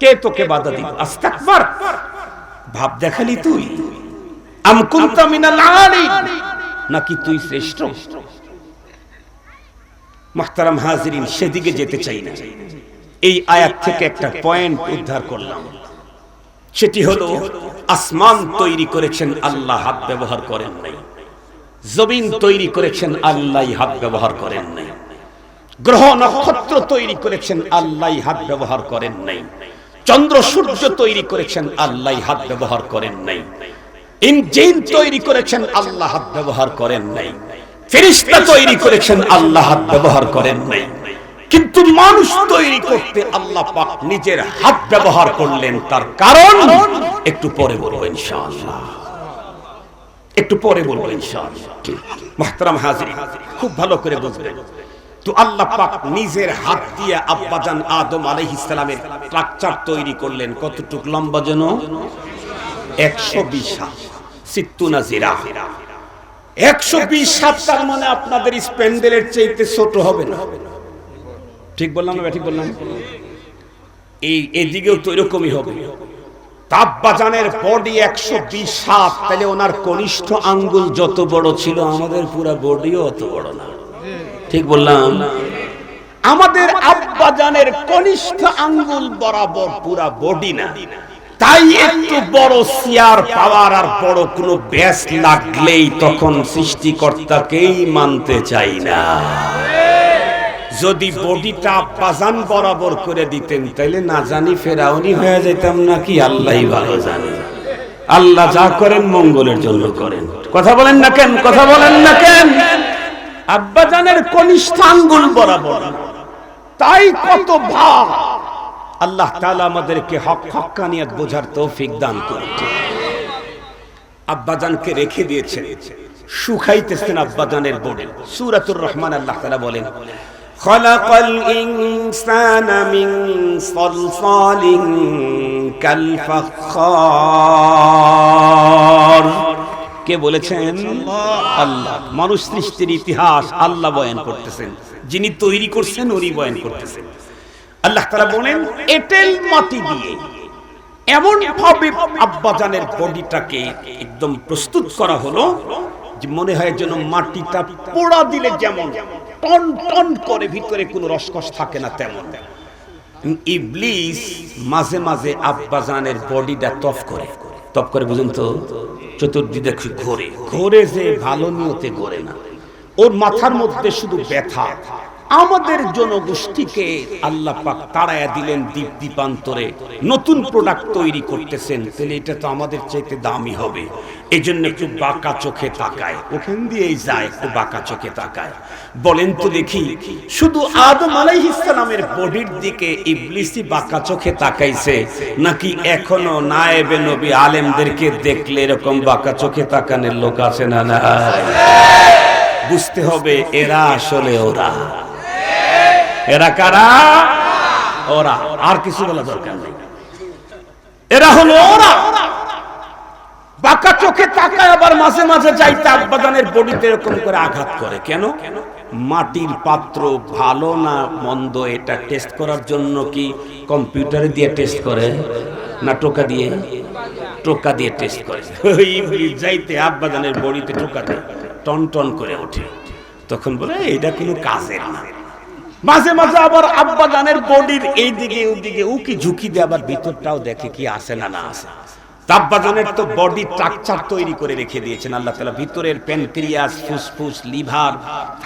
কে তোকে বাধা দিল? আস্তাকবার, ভাব দেখালি তুই? আম কুনতা মিনাল আলিন, নাকি তুই শ্রেষ্ঠ? মুহতারাম হাজিরিন, সেদিকে যেতে চাই না। এই আয়াত থেকে একটা পয়েন্ট উদ্ধার করলাম, সেটি হলো আসমান তৈরি করেছেন আল্লাহ, হাত ব্যবহার করেন নাই। জমিন তৈরি করেছেন আল্লাহ, হাত ব্যবহার করেন নাই। গ্রহ নক্ষত্র তৈরি করেছেন আল্লাহ, হাত ব্যবহার করেন নাই। চন্দ্র সূর্য তৈরি করেছেন আল্লাহ, হাত ব্যবহার করেন নাই। ইঞ্জিন তৈরি করেছেন আল্লাহ, হাত ব্যবহার করেন নাই। ফেরেশতা তৈরি করেছেন আল্লাহ, হাত ব্যবহার করেন নাই। কিন্তু মানুষ তৈরি করতে আল্লাহ পাক নিজের হাত ব্যবহার করলেন। তার কারণ একটু পরে বলবো ইনশাআল্লাহ, একটু পরে বলবো ইনশাআল্লাহ। মুহতারাম হাজিরিন, খুব ভালো করে বুঝবেন তো, আল্লাহ পাক নিজের হাত দিয়ে আব্বাজান আদম আলাইহিস সালামের স্ট্রাকচার তৈরি করলেন। কতটুক লম্বা যেন? 120 হাত, 60 জিরা। 120 হাত, তার মানে আপনাদের স্প্যান্ডেলের চাইতে ছোট হবে না। ঠিক বললাম না? ঠিক বললাম? এই এদিকেও তো এরকমই হবে। আব্বাজানের বডি 120 হাত, তাহলে ওনার কনিষ্ঠ আঙ্গুল যত বড় ছিল আমাদের পুরো বডিও অত বড় না। ঠিক বললাম? আমাদের আব্বাজানের কনিষ্ঠ আঙ্গুল বরাবর পুরা বডি না, তাই একটু বড় চেয়ার পাওয়ার আর বড় কোনো ব্যাস লাগলেই তখন সৃষ্টিকর্তাকেই মানতে চাই না। যদি বডিটা আব্বাজান বরাবর করে দিতেন তাইলে না জানি ফেরাউনি হয়ে যেতাম নাকি আল্লাহই ভালো জানে। আল্লাহ যা করেন মঙ্গলের জন্য করেন। কথা বলেন না কেন? কথা বলেন না কেন? আব্বাজানের কনিষ্ঠ আঙ্গুল বরাবর, তাই কত ভাব। আল্লাহ তাআলা আমাদেরকে হক হক্কানিয়াত বোঝার তৌফিক দান করুন। আব্বাজানকে রেখে দিয়েছেন, শুকাইতেছেন আব্বাজানের বডি। সূরাতুর রহমান আল্লাহ তাআলা বলেন, খালাকাল ইনসানা মিন সালসালিন কাল ফাখখার। কে বলেছেন? আল্লাহ। মানুষ সৃষ্টির ইতিহাস আল্লাহ বয়ান করতেছেন, যিনি তৈরি করছেন উনি বয়ান করতেছেন। আল্লাহ তাআলা বলেন, এঁটেল মাটি দিয়ে এমন ভাবে আব্বাজানের বডিটাকে একদম প্রস্তুত করা হলো যে মনে হয় যেন মাটিটা পোড়া দিলে যেমন টন টন করে ভিতরে কোনো রসকস থাকে না, তেমন ইবলিস মাঝে মাঝে আব্বাজানের বডিটা তফ করে বুঝুন তো, চতুর্দিকে ঘোরে ঘোরে, যে ভালো নিয়তে ঘোরে না, ওর মাথার মধ্যে শুধু ব্যথা। আমাদের জনগোষ্ঠীকে আল্লাহ পাক তাড়ায়া দিলেন দ্বীপ দ্বীপান্তরে, নতুন প্রোডাক্ট তৈরি করতেছেন, তাহলে এটা তো আমাদের চাইতে দামি হবে। এই জন্য একটু বাঁকা চোখে তাকায়, ওখান দিয়েই যায়, একটু বাঁকা চোখে তাকায়। বলেন তো দেখি, শুধু আদম আলাইহিস সালামের বডির দিকে ইবলিসই বাঁকা চোখে তাকাইছে, নাকি এখনো নায়েবে নবী আলেমদেরকে দেখলে এরকম বাঁকা চোখে তাকানোর লোক আছে না? না, বুঝতে হবে এরা আসলে ওরা। এরা কারা? ওরা। আর কিছু বলা দরকার নেই, এরা হলো ওরা। বাঁকা চোখে তাকায়, আবার মাঝে মাঝে যাইতে আব্বাজানের বডিতে এরকম করে আঘাত করে। কেন? মাটির পাত্র ভালো না মন্দ এটা টেস্ট করার জন্য কি কম্পিউটারে দিয়ে টেস্ট করে না টোকা দিয়ে? টোকা দিয়ে টেস্ট করে। যাইতে আব্বাজানের বডিতে টোকা দেয়, টন টন করে ওঠে। তখন বলে এটা কোনো কাজের না। মাঝে মাঝে আবার আব্বাজানের বডির এই দিকে ওদিকে উকি ঝুঁকি দিয়ে আবার ভিতরটাও দেখে কি আছে না না আছে। আব্বাজানের তো বডি স্ট্রাকচার তৈরি করে রেখে দিয়েছেন আল্লাহ তাআলা, ভিতরের প্যানক্রিয়াস, ফুসফুস, লিভার,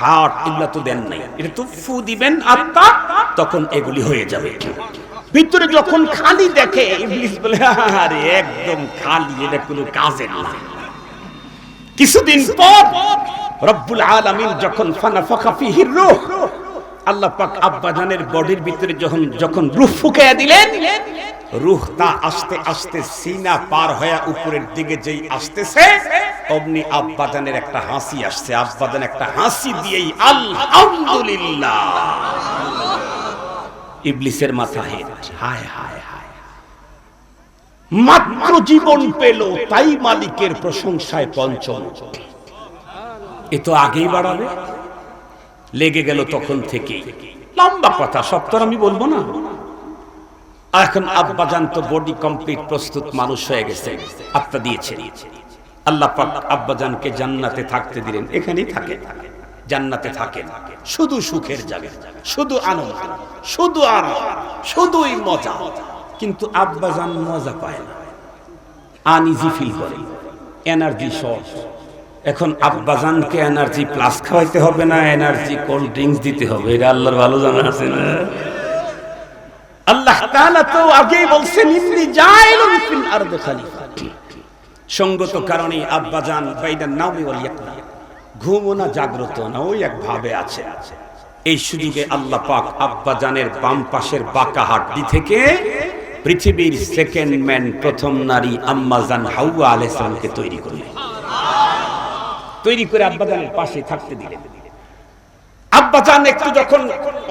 হার্ট এগুলো তো দেন নাই। এটা তো ফু দিবেন আত্মা, তখন এগুলি হয়ে যাবে। ভিতরে যখন খালি দেখে ইবলিস বলে আরে একদম খালি, এটা কোনো কাজের না। কিছুদিন পর রব্বুল আলামিন যখন ফানাফাখা ফিহির রূহ, আল্লাহ পাক আব্বাজানের বডির ভিতরে যখন রূহ ফুঁকিয়ে দিলেন, রূহটা আস্তে আস্তে সিনা পার হয়ে উপরের দিকে যেই আসতেছে, অমনি আব্বাজানের একটা হাসি আসছে। আব্বাজান একটা হাসি দিয়েই আলহামদুলিল্লাহ, ইবলিসের মাথা হেট। হায় হায় হায়, মাত্র জীবন পেল তাই মালিকের প্রশংসায় পঞ্চম। এ তো আগেই বাড়াবে, লেগে গেল তখন থেকে। লম্বা কথা, সব তো আমি বলবো না। এখন আব্বাজান তো বডি কমপ্লিট প্রস্তুত মানুষ হয়ে গেছে, আত্মা দিয়েছে। আল্লাহ পাক আব্বাজানকে জান্নাতে থাকতে দিলেন। এখানেই থাকে, জান্নাতে থাকে, শুধু সুখের জায়গা, শুধু আনন্দ, শুধু আরাম, শুধুই মজা। কিন্তু আব্বাজান মজা পায় না, আনইজি ফিল করে, এনার্জি শর্ট। এখন আব্বাজানকে এনার্জি প্লাস খাওয়াইতে হবে না এনার্জি কোল্ড ড্রিঙ্কস দিতে হবে? এটা আল্লাহর ভালো জানা আছে না? আল্লাহ তাআলা তো আগেই বলছেন ইন্নী জাইলুন ফিল আরদি খলিফা। সঙ্গত কারণে আব্বাজান বাইনান নাওমি ওয়াল ইয়াকলা, ঘুমও না জাগ্রত না, ওই এক ভাবে আছে। এই সুযোগে আল্লাহ পাক আব্বাজানের বাম পাশের বাঁকা হাড্ডি থেকে পৃথিবীর সেকেন্ড ম্যান, প্রথম নারী আম্মাজান হাওয়া আলাইহিস সালামকে তৈরি করলেন। তৈরি করে আব্বাজানের পাশে থাকতে দিলেন। আব্বাজান একটু যখন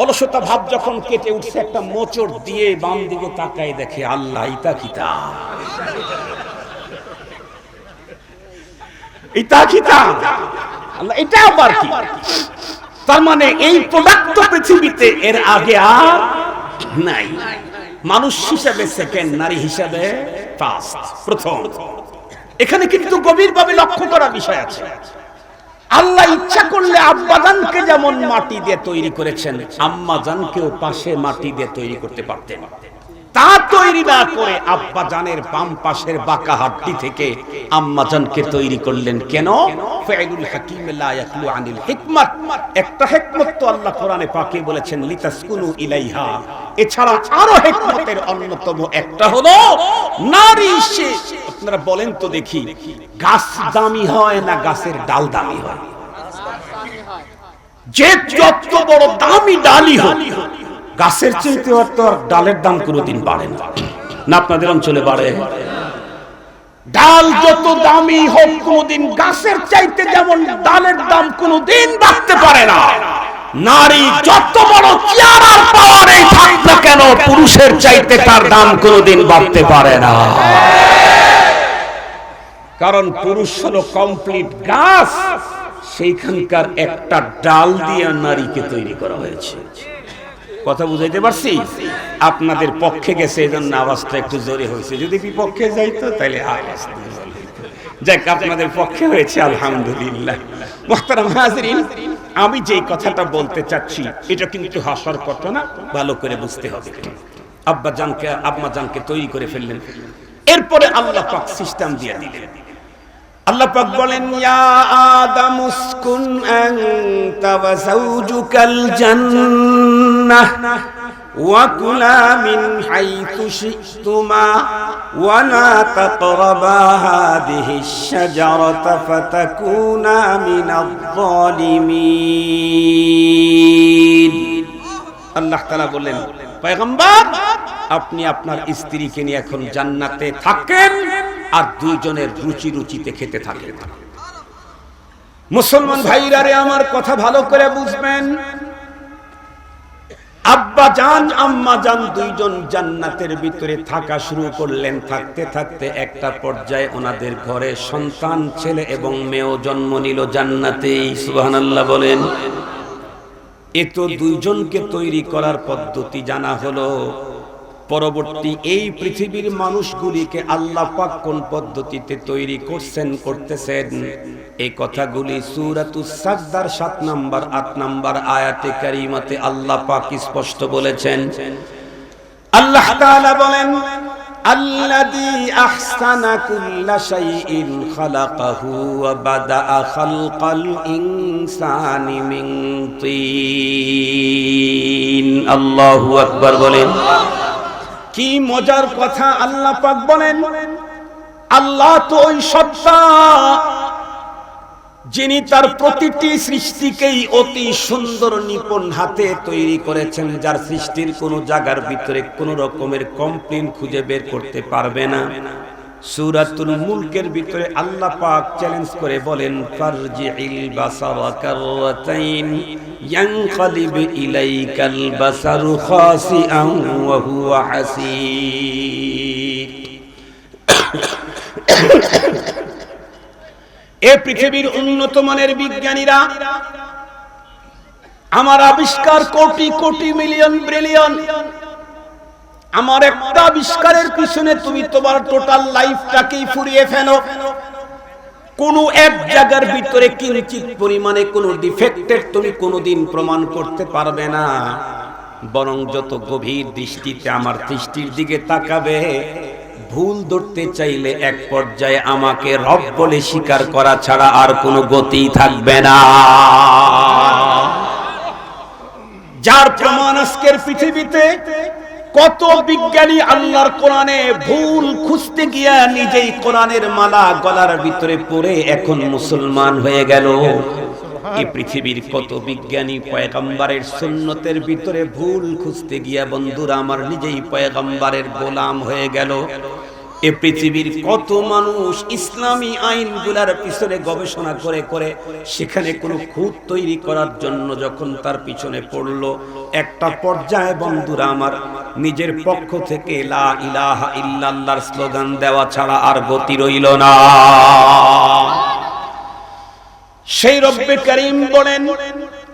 অলসতা ভাব যখন কেটে উঠছে, একটা মোচড় দিয়ে বাম দিকে তাকায়, দেখে আল্লাহ ইতা কিতা, ইতা কিতা, আল্লাহ এটা আবার কি? তার মানে এই প্রোডাক্ট তো পৃথিবীতে এর আগে আর নাই। মানুষ হিসাবে সেকেন্ড, নারী হিসাবে ফার্স্ট, প্রথম। এখানে কিন্তু গভীরভাবে লক্ষ্য করার বিষয় আছে। আল্লাহ ইচ্ছা করলে আব্বাজানকে যেমন মাটি দিয়ে তৈরি করেছেন, আম্মাজানকেও পাশে মাটি দিয়ে তৈরি করতে পারতেন। তা তৈরি না করে আব্বা জানের বাম পাশের বাঁকা হাড্ডি থেকে আম্মা জানকে তৈরি করলেন। কেন? ফাইলুল হাকিম লা ইয়াখলু আনিল হিকমাত। একটা হিকমত তো আল্লাহ কোরআনে পাকে বলেছেন লিতাসকুনু ইলাইহা। এছাড়া আরো হিকমতের অন্যতম একটা হলো নারী সে। আপনারা বলেন তো দেখি, গাছ দামি হয় না গাছের ডাল দামি হয়? যে যত বড় দামি ডালই হয়, গাছের চাইতে তো ডালের দাম কোনোদিন বাড়ে না। না আপনাদের অঞ্চলে বাড়ে? ডাল যত দামি হোক কোনোদিন গাছের চাইতে যেমন ডালের দাম কোনোদিন বাড়তে পারে না। নারী যত বড় চেয়ার আর পাওয়ারেই থাক না কেন, পুরুষের চাইতে তার দাম কোনোদিন বাড়তে পারে না। কারণ পুরুষ হলো কমপ্লিট গাছ, সেইখানকার একটা ডাল দিয়ে নারীকে তৈরি করা হয়েছে। কথা বুঝাইতে পারছি? আপনাদের পক্ষে গেছে এজন্য আওয়াজটা একটু জোরে হয়েছে, যদি বিপক্ষে যাইতো তাহলে আওয়াজ যাক, আপনাদের পক্ষে হয়েছে আলহামদুলিল্লাহ। মুহতারাম হাজিরিন, আমি যেই কথাটা বলতে চাচ্ছি এটা কিন্তু হাসার কথা না, ভালো করে বুঝতে হবে। আব্বা জানকে আম্মা জানকে তৈরি করে ফেললেন, এরপরে আল্লাহ পাক সিস্টেম দিয়ে দিলেন। আল্লাহ পাক বলেন, ইয়া আদম উসকুন আনতা ওয়া যাওজুকাল জান্নাহ ওয়া কুলা মিন হাইতু শি'তুমা ওয়া লা তাকরাবা হাযিহিশ শাজারাতা ফাতাকুনা মিনাল যালিমিন। আল্লাহ তাআলা বলেন, পয়গম্বর আপনি আপনার স্ত্রীকে নিয়ে এখন জান্নাতে থাকেন আর দুইজনের রুচি রুচিতে খেতে থাকেন। মুসলমান ভাইরা রে, আমার কথা ভালো করে বুঝবেন। আব্বা জান আম্মা জান দুইজন জান্নাতের ভিতরে থাকা শুরু করলেন। থাকতে থাকতে একটা পর্যায়ে ওনাদের ঘরে সন্তান ছেলে এবং মেয়েও জন্ম নিল জান্নাতেই। সুবহানাল্লাহ বলেন। এ তো দুইজনকে তৈরি করার পদ্ধতি জানা হলো। পরবর্তী এই পৃথিবীর মানুষগুলিকে আল্লাহ পাক কোন পদ্ধতিতে তৈরি করতেছেন এই কথাগুলি সূরাতুস সাজদার 7 নম্বর 8 নম্বর আয়াতে কারিমাতে আল্লাহ পাক স্পষ্ট বলেছেন। আল্লাহ তাআলা বলেন, আল্লাযী আহসানা কুল্লা শাইইন খালাকাহু ওয়া বাদাআ খালকাল ইনসানি মিন তিন। আল্লাহু আকবার বলেন। কি মজার কথা! আল্লাহ পাক বলেন, আল্লাহ তো ওই সত্তা যিনি তার প্রতিটি সৃষ্টিকেই অতি সুন্দর নিপুণ হাতে তৈরি করেছেন, যার সৃষ্টির কোন জায়গার ভিতরে কোন রকমের কমপ্লেইন খুঁজে বের করতে পারবে না। সূরাতুল মুলকের ভিতরে আল্লাহ পাক চ্যালেঞ্জ করে বলেন, ফারজি'িল বাসারা কাররাতাইন ইয়ানকালিব ইলাইকাল বাসারু খাসিআন ওয়া হুয়া হাসীর। এই পৃথিবীর উন্নত মানের বিজ্ঞানীরা আমার আবিষ্কার কোটি কোটি মিলিয়ন ব্রিলিয়ন, আমার একটা আবিষ্কারের পিছনে তুমি তোমার টোটাল লাইফটাকেই ফুরিয়ে ফেলো, কোন এক জায়গার ভিতরে কিঞ্চিত পরিমাণে কোন ডিফেক্টের তুমি কোনোদিন প্রমাণ করতে পারবে না। বরং যত গভীর দৃষ্টিতে আমার দৃষ্টির দিকে তাকাবে, ভুল ধরতে চাইলে এক পর্যায়ে আমাকে রব বলে স্বীকার করা ছাড়া আর কোনো গতি থাকবে না। যার প্রমাণ আজকের পৃথিবীতে কত বিজ্ঞানী আল্লাহর কোরআনে ভুল খুঁজতে গিয়া নিজেই কোরআনের মালা গলার ভিতরে পড়ে এখন মুসলমান হয়ে গেল। এই পৃথিবীর কত বিজ্ঞানী পয়গম্বরের সুন্নতের ভিতরে ভুল খুঁজতে গিয়া বন্ধুরা আমার নিজেই পয়গম্বরের গোলাম হয়ে গেল। এই পৃথিবীর কত মানুষ ইসলামী আইনগুলার পিছনে গবেষণা করে করে সেখানে কোনো খুঁত তৈরি করার জন্য যখন তার পিছনে পড়লো, একটা পর্যায়ে বন্ধুরা আমার নিজের পক্ষ থেকে লা ইলাহা ইল্লাল্লাহর স্লোগান দেওয়া ছাড়া আর গতি রইল না। সেই রব্বে কারীম বলেন,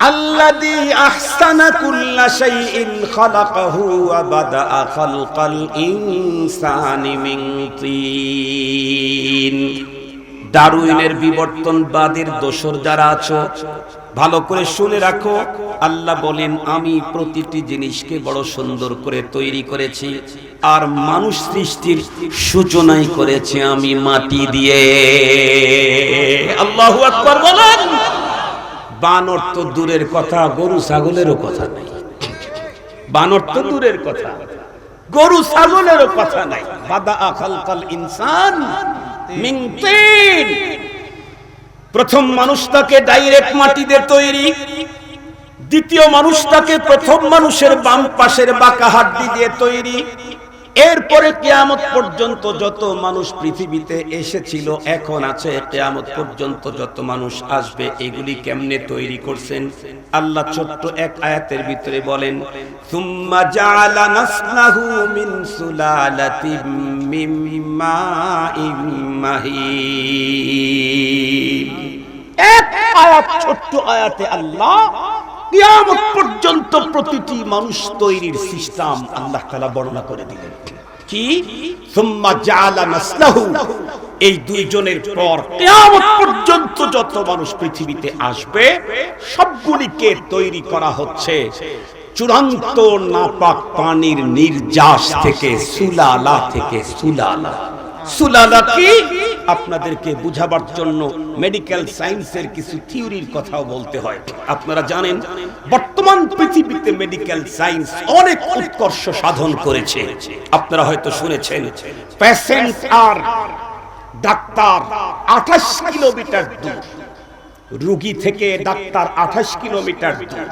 আল্লাযী আহসানা কুল্লা শাইইন খালাকাহু ওয়া বাদাআ খালকাল ইনসানি মিন তিন। ডারউইনের বিবর্তনবাদের দোসর যারা আছো, ভালো করে শুনে রাখো। আল্লাহ বলেন, আমি প্রতিটি জিনিসকে বড় সুন্দর করে তৈরি করেছি, আর মানুষ সৃষ্টির সূচনাই করেছি আমি মাটি দিয়ে। আল্লাহু আকবার বলেন। বানর তো দূরের কথা, গরু ছাগলেরও কথা নাই। বানর তো দূরের কথা, গরু ছাগলেরও কথা নাই। বাদা খালকাল ইনসান মিন তিন, প্রথম মানুষটাকে ডাইরেক্ট মাটি দিয়ে তৈরি, দ্বিতীয় মানুষটাকে প্রথম মানুষের বাম পাশের বাঁকা হাড্ডি দিয়ে তৈরি। এরপরে কিয়ামত পর্যন্ত যত মানুষ পৃথিবীতে এসেছিল, এখন আছে, কিয়ামত পর্যন্ত যত মানুষ আসবে, এগুলি কেমনে তৈরি করছেন আল্লাহ ছোট্ট এক আয়াতের ভিতরে বলেন, সুম্মা জাআলা নাসলাহু মিন সুলালাতিম মিন মাইন মাহিন। এক আয়াত, ছোট্ট আয়াতে আল্লাহ কিয়ামত পর্যন্ত প্রতিটি মানুষ তৈরির সিস্টেম আল্লাহ তাআলা বর্ণনা করে দিলেন। কি? সুম্মা জাআলা নাসলাহু, এই দুইজনের পর কিয়ামত পর্যন্ত যত মানুষ পৃথিবীতে আসবে, সবগুলিকে তৈরি করা হচ্ছে চূড়ান্ত নাপাক পানির নির্যাস থেকে, সুলালা থেকে। সুলালা, সুলালা কি? আপনাদেরকে বুঝাবার জন্য মেডিকেল সায়েন্সের কিছু থিওরির কথাও বলতে হয়। আপনারা জানেন, বর্তমান পৃথিবীতে মেডিকেল সায়েন্স অনেক উৎকর্ষ সাধন করেছে। আপনারা হয়তো শুনেছেন, পেশেন্ট আর ডাক্তার 28 কিলোমিটার দূর, রোগী থেকে ডাক্তার 28 কিলোমিটার দূর,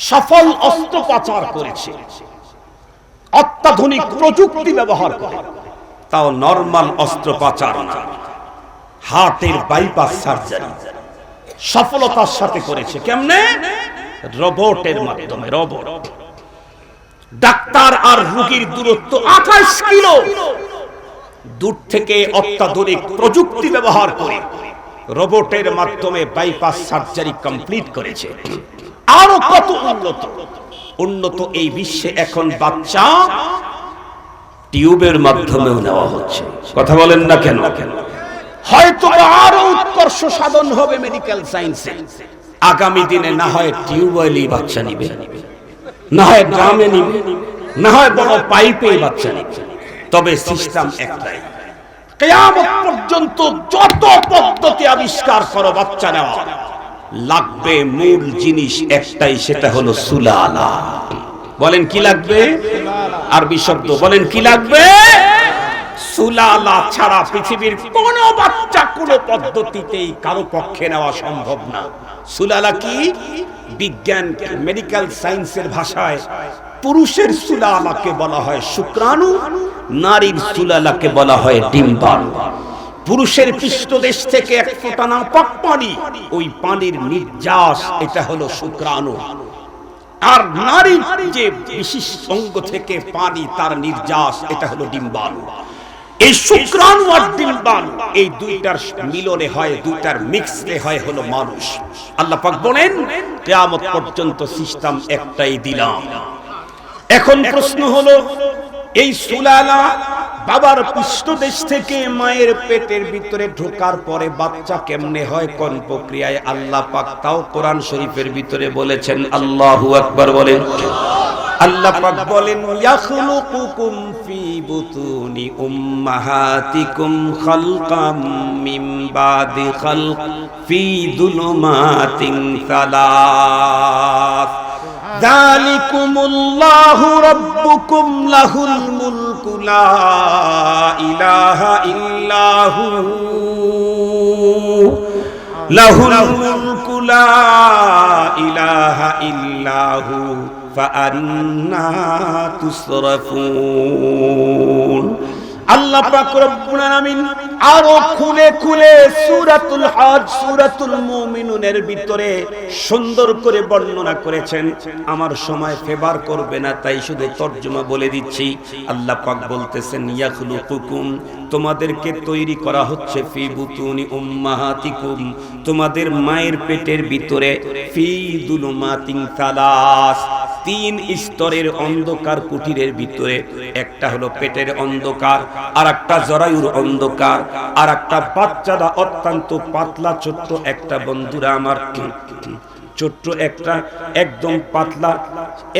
সফল অস্ত্রোপচার করেছে, অত্যাধুনিক প্রযুক্তি ব্যবহার করে। তাও নরমাল অস্ত্রোপচার না, হার্টের বাইপাস সার্জারি সফলতার সাথে করেছে। কেমনে? রোবটের মাধ্যমে। রোবট। ডাক্তার আর রোগীর দূরত্ব 28 কিলো দূর থেকে অত্যাধুনিক প্রযুক্তি ব্যবহার করে রোবটের মাধ্যমে বাইপাস সার্জারি কমপ্লিট করেছে। আরো কত উন্নত উন্নত এই বিশ্বে এখন বাচ্চা টিউবের মাধ্যমেও নেওয়া হচ্ছে। কথা বলেন না কেন? হয়তো আরো উৎকর্ষ সাধন হবে মেডিকেল সায়েন্সে। আগামী দিনে না হয় টিউবওয়েলই বাচ্চা নিবে, না হয় ড্রামে নিবে, না হয় বড় পাইপে বাচ্চা নিবে, তবে সিস্টেম একটাই। কিয়ামত পর্যন্ত যত পদ্ধতি আবিষ্কার করো বাচ্চা নেওয়া, লাগবে মূল জিনিস একটাই, সেটা হলো সুলালা। বলেন কি লাগবে? আরবি শব্দ বলেন কি লাগবে? সুলালা ছাড়া পৃথিবীর কোন বাচ্চা কোন পদ্ধতিতেই কারো পক্ষে নেওয়া সম্ভব না। সুলালা কি? বিজ্ঞান মেডিকেল সায়েন্সের ভাষায় পুরুষের সুলালাকে বলা হয় শুক্রাণু, নারীর সুলালাকে বলা হয় ডিম্বাণু। পুরুষের পৃষ্ঠদেশ থেকে এক ফোঁটা নাপাক পানি, ওই পানির নির্যাস, এটা হলো শুক্রাণু। আর নারীর যে বিশেষ অঙ্গ থেকে পানি, তার নির্যাস, এটা হলো ডিম্বাণু। এই শুক্রাণু আর ডিম্বাণু, এই দুইটার মিলনে হয়, দুইটার মিক্সলে হয় হলো মানুষ। আল্লাহ পাক বলেন, কিয়ামত পর্যন্ত সিস্টেম একটাই দিলাম। এখন প্রশ্ন হলো, এই সুলালা বাবার পৃষ্ঠদেশ থেকে মায়ের পেটের ভিতরে ঢোকার পরে বাচ্চা কেমনে হয়, কোন প্রক্রিয়ায়, আল্লাহ পাক তাও কোরআন শরীফের ভিতরে বলেছেন। আল্লাহু আকবার বলেন। আল্লাহ পাক বলেন, ইয়াখলুকুকুম ফি বুতুনি উম্মাহাতিকুম খালকাম মিন বাদি খালক ফি যুলুমাতিন সালাস যালিকুমুল্লাহু রাব্বুকুম লাহুল মুলকু লা ইলাহা ইল্লাহু লাহুল মুলকু লা ইলাহা ইল্লাহু ফাআন্না তুসরাফুন। আল্লাহ পাক রব্বুল আলামিন আরো খুলে খুলে সূরাতুল হজ, সূরাতুল মুমিনুনের ভিতরে সুন্দর করে বর্ণনা করেছেন। আমার সময় ফেভার করবে না, তাই শুধু তরজমা বলে দিচ্ছি। আল্লাহ পাক বলতেছেন, ইয়াখলুকুকুম, তোমাদেরকে তৈরি করা হচ্ছে, ফি বুতুনি উম্মাহাতিকুম, তোমাদের মায়ের পেটের ভিতরে, ফি যুলুমাতিন সালাস, তিন স্তরের অন্ধকার কুটিরের ভিতরে, একটা হলো পেটের অন্ধকার, আর একটা জরায়ুর অন্ধকার, আর একটা বাচ্চারা অত্যন্ত পাতলা ছোট্ট একটা, বন্ধুরা আমার, ছোট্ট একটা একদম পাতলা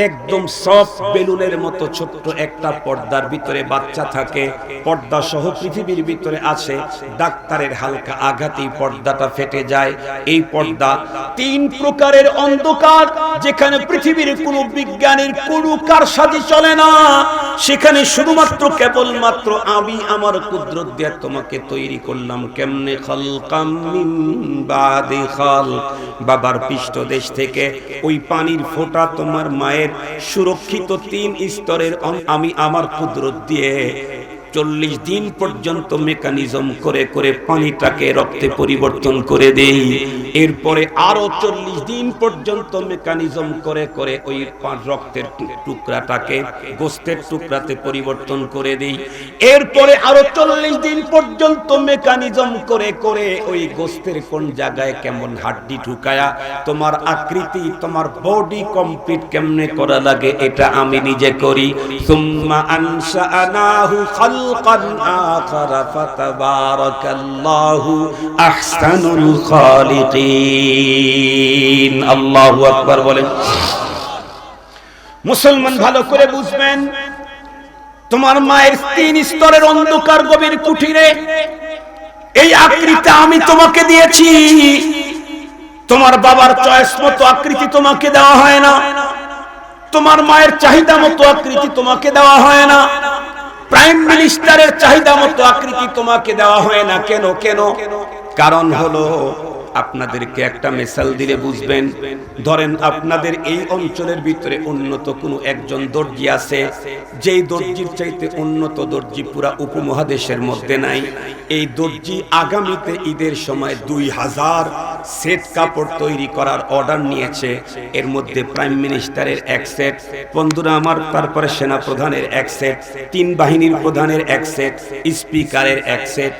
একদম সফট বেলুনের মতো ছোট্ট একটা পর্দার ভিতরে বাচ্চা থাকে। পর্দা সহ পৃথিবীর ভিতরে আছে, ডাক্তারের হালকা আঘাতেই পর্দাটা ফেটে যায়। এই পর্দা তিন প্রকারের অন্ধকার, যেখানে পৃথিবীর কোনো বিজ্ঞানীর কোনো কারসাজি চলে না, সেখানে শুধুমাত্র কেবলমাত্র আমি আমার কুদরত দিয়ে তোমাকে তৈরি করলাম। কেমনে? খালকাম মিন বাদি খালক, বাবার পৃষ্ঠদেশ থেকে ওই পানির ফোঁটা তোমার মায়ের সুরক্ষিত তিন স্তরের আমি আমার কুদরত দিয়ে 40 দিন পর্যন্ত মেকানিজম করে করে পানিটাকে রক্তে পরিবর্তন করে দেই। এরপরে আরো 40 দিন পর্যন্ত মেকানিজম করে করে ওই রক্তের টুকরাটাকে গোস্তের টুকরাতে পরিবর্তন করে দেই। এরপরে আরো 40 দিন পর্যন্ত মেকানিজম করে করে ওই গোস্তের কোন জায়গায় কেমন হাড্ডি ঢুকায়া তোমার আকৃতি, তোমার বডি কমপ্লিট কেমনে করা লাগে, এটা আমি নিজে করি। সুম্মা আনশাআনাহু খালকান আখারা ফাতাবারাকাল্লাহু আহসানুল খালিকিন। আল্লাহু আকবার বলেন। মুসলমান ভালো করে বুঝবেন, তোমার মায়ের তিন স্তরের অন্ধকার গভীর কুঠিরে এই আকৃতি আমি তোমাকে দিয়েছি। তোমার বাবার চয়েস মতো আকৃতি তোমাকে দেওয়া হয় না, তোমার মায়ের চাহিদা মতো আকৃতি তোমাকে দেওয়া হয় না, প্রাইম মিনিস্টারের চাহিদা মতো আকৃতি তোমাকে দেওয়া হয় না। কেন? কেন? কারণ হলো, আপনাদেরকে একটা মিসাল দিলে বুঝবেন। ধরেন আপনাদের এই অঞ্চলের ভিতরে উন্নত কোনো একজন দর্জি আছে, যেই দর্জির চাইতে উন্নত দর্জি পুরা উপমহাদেশের মধ্যে নাই। এই দর্জি আগামীতে ঈদের সময় 2000 সেট কাপড় তৈরি করার অর্ডার নিয়েছে। এর মধ্যে প্রাইম মিনিস্টারের এক সেট, বন্ধুরা আমার, তারপরে সেনা প্রধানের এক সেট, 3 বাহিনীর প্রধানের এক সেট, স্পিকারের এক সেট,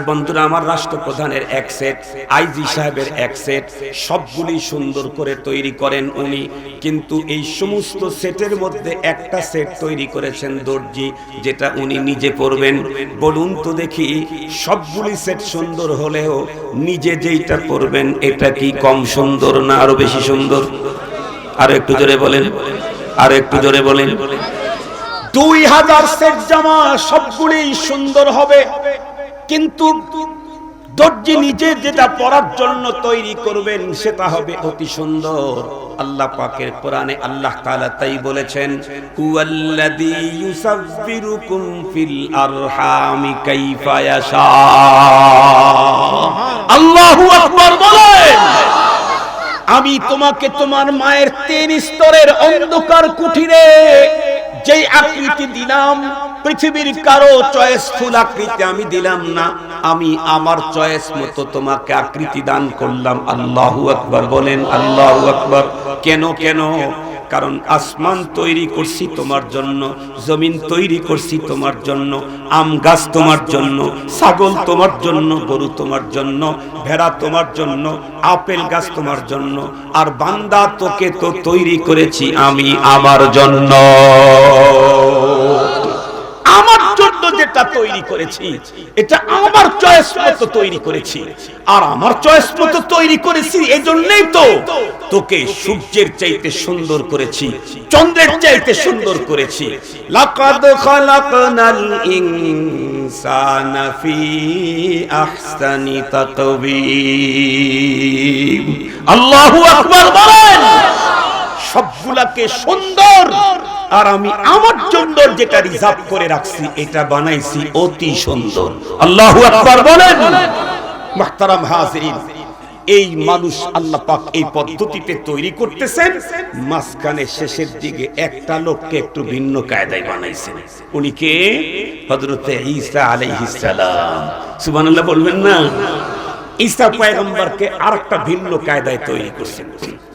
বন্ধুরা আমার, রাষ্ট্রপ্রধানের এক সেট, আইজি সাহেবের এক সেট, সবগুলি সুন্দর করে তৈরি করেন উনি। কিন্তু এই সমস্ত সেটের মধ্যে একটা সেট তৈরি করেছেন দর্জি, যেটা উনি নিজে পরবেন। বলুন তো দেখি, সবগুলি সেট সুন্দর হলেও নিজে যেইটা পরবেন এটা কি কম সুন্দর না আরো বেশি সুন্দর? আর একটু জোরে বলেন, আর একটু জোরে বলেন। 2000 সেট জামা সবগুলি সুন্দর হবে, কিন্তু দর্জি নিজে যেটা পরার জন্য তৈরি করবেন সেটা হবে অতি সুন্দর। আল্লাহ পাকের কোরআনে আল্লাহ তাআলা তাই বলেছেন, হুয়াল্লাযী ইউসাব্বিরুকুম ফিল আরহামি কাইফা ইয়াশা। আল্লাহু আকবার বলেন। আমি তোমাকে তোমার মায়ের 3 স্তরের অন্ধকার কুঠিরে যেই আকৃতি দিলাম, পৃথিবীর কারো চয়েসফুল আকৃতি আমি দিলাম না, আমি আমার চয়েস মতো তোমাকে আকৃতি দান করলাম। আল্লাহু আকবার বলেন, আল্লাহু আকবার। কেন? কেন? কারণ আসমান তৈরি করছি তোমার জন্য, জমিন তৈরি করছি তোমার জন্য, আম গাছ তোমার জন্য, ছাগল তোমার জন্য, গরু তোমার জন্য, ভেড়া তোমার জন্য, আপেল গাছ তোমার জন্য। আর বান্দা, তোকে তো তৈরি করেছি আমি আমার জন্য। আমার জন্য যেটা তৈরি করেছি এটা আমার চয়েস মতো তৈরি করেছি, আর আমার চয়েস মতো তৈরি করেছি এজন্যই তো তোকে সূর্যের চাইতে সুন্দর করেছি, চন্দ্রের চাইতে সুন্দর করেছি। লাকাদ খালাকনাল ইনসানা ফি আহসানি তাকওয়িম। আল্লাহু আকবার বলেন। সবগুলাকে সুন্দর, আর আমি আমার জন্য যেটা রিজার্ভ করে রাখছি এটা বানাইছি অতি সুন্দর। আল্লাহু আকবার বলেন। মুহতারাম হাজিরিন, এই মানুষ আল্লাহ পাক এই পদ্ধতিতে তৈরি করতেছেন, মাঝখানে শেষের দিকে একটা লোককে একটু ভিন্ন কায়দায় বানাইছেন। উনি কে? হযরত ঈসা আলাইহিস সালাম। সুবহানাল্লাহ বলবেন না? ঈসা পয়গম্বরকে আরেকটা ভিন্ন কায়দায় তৈরি করছেন।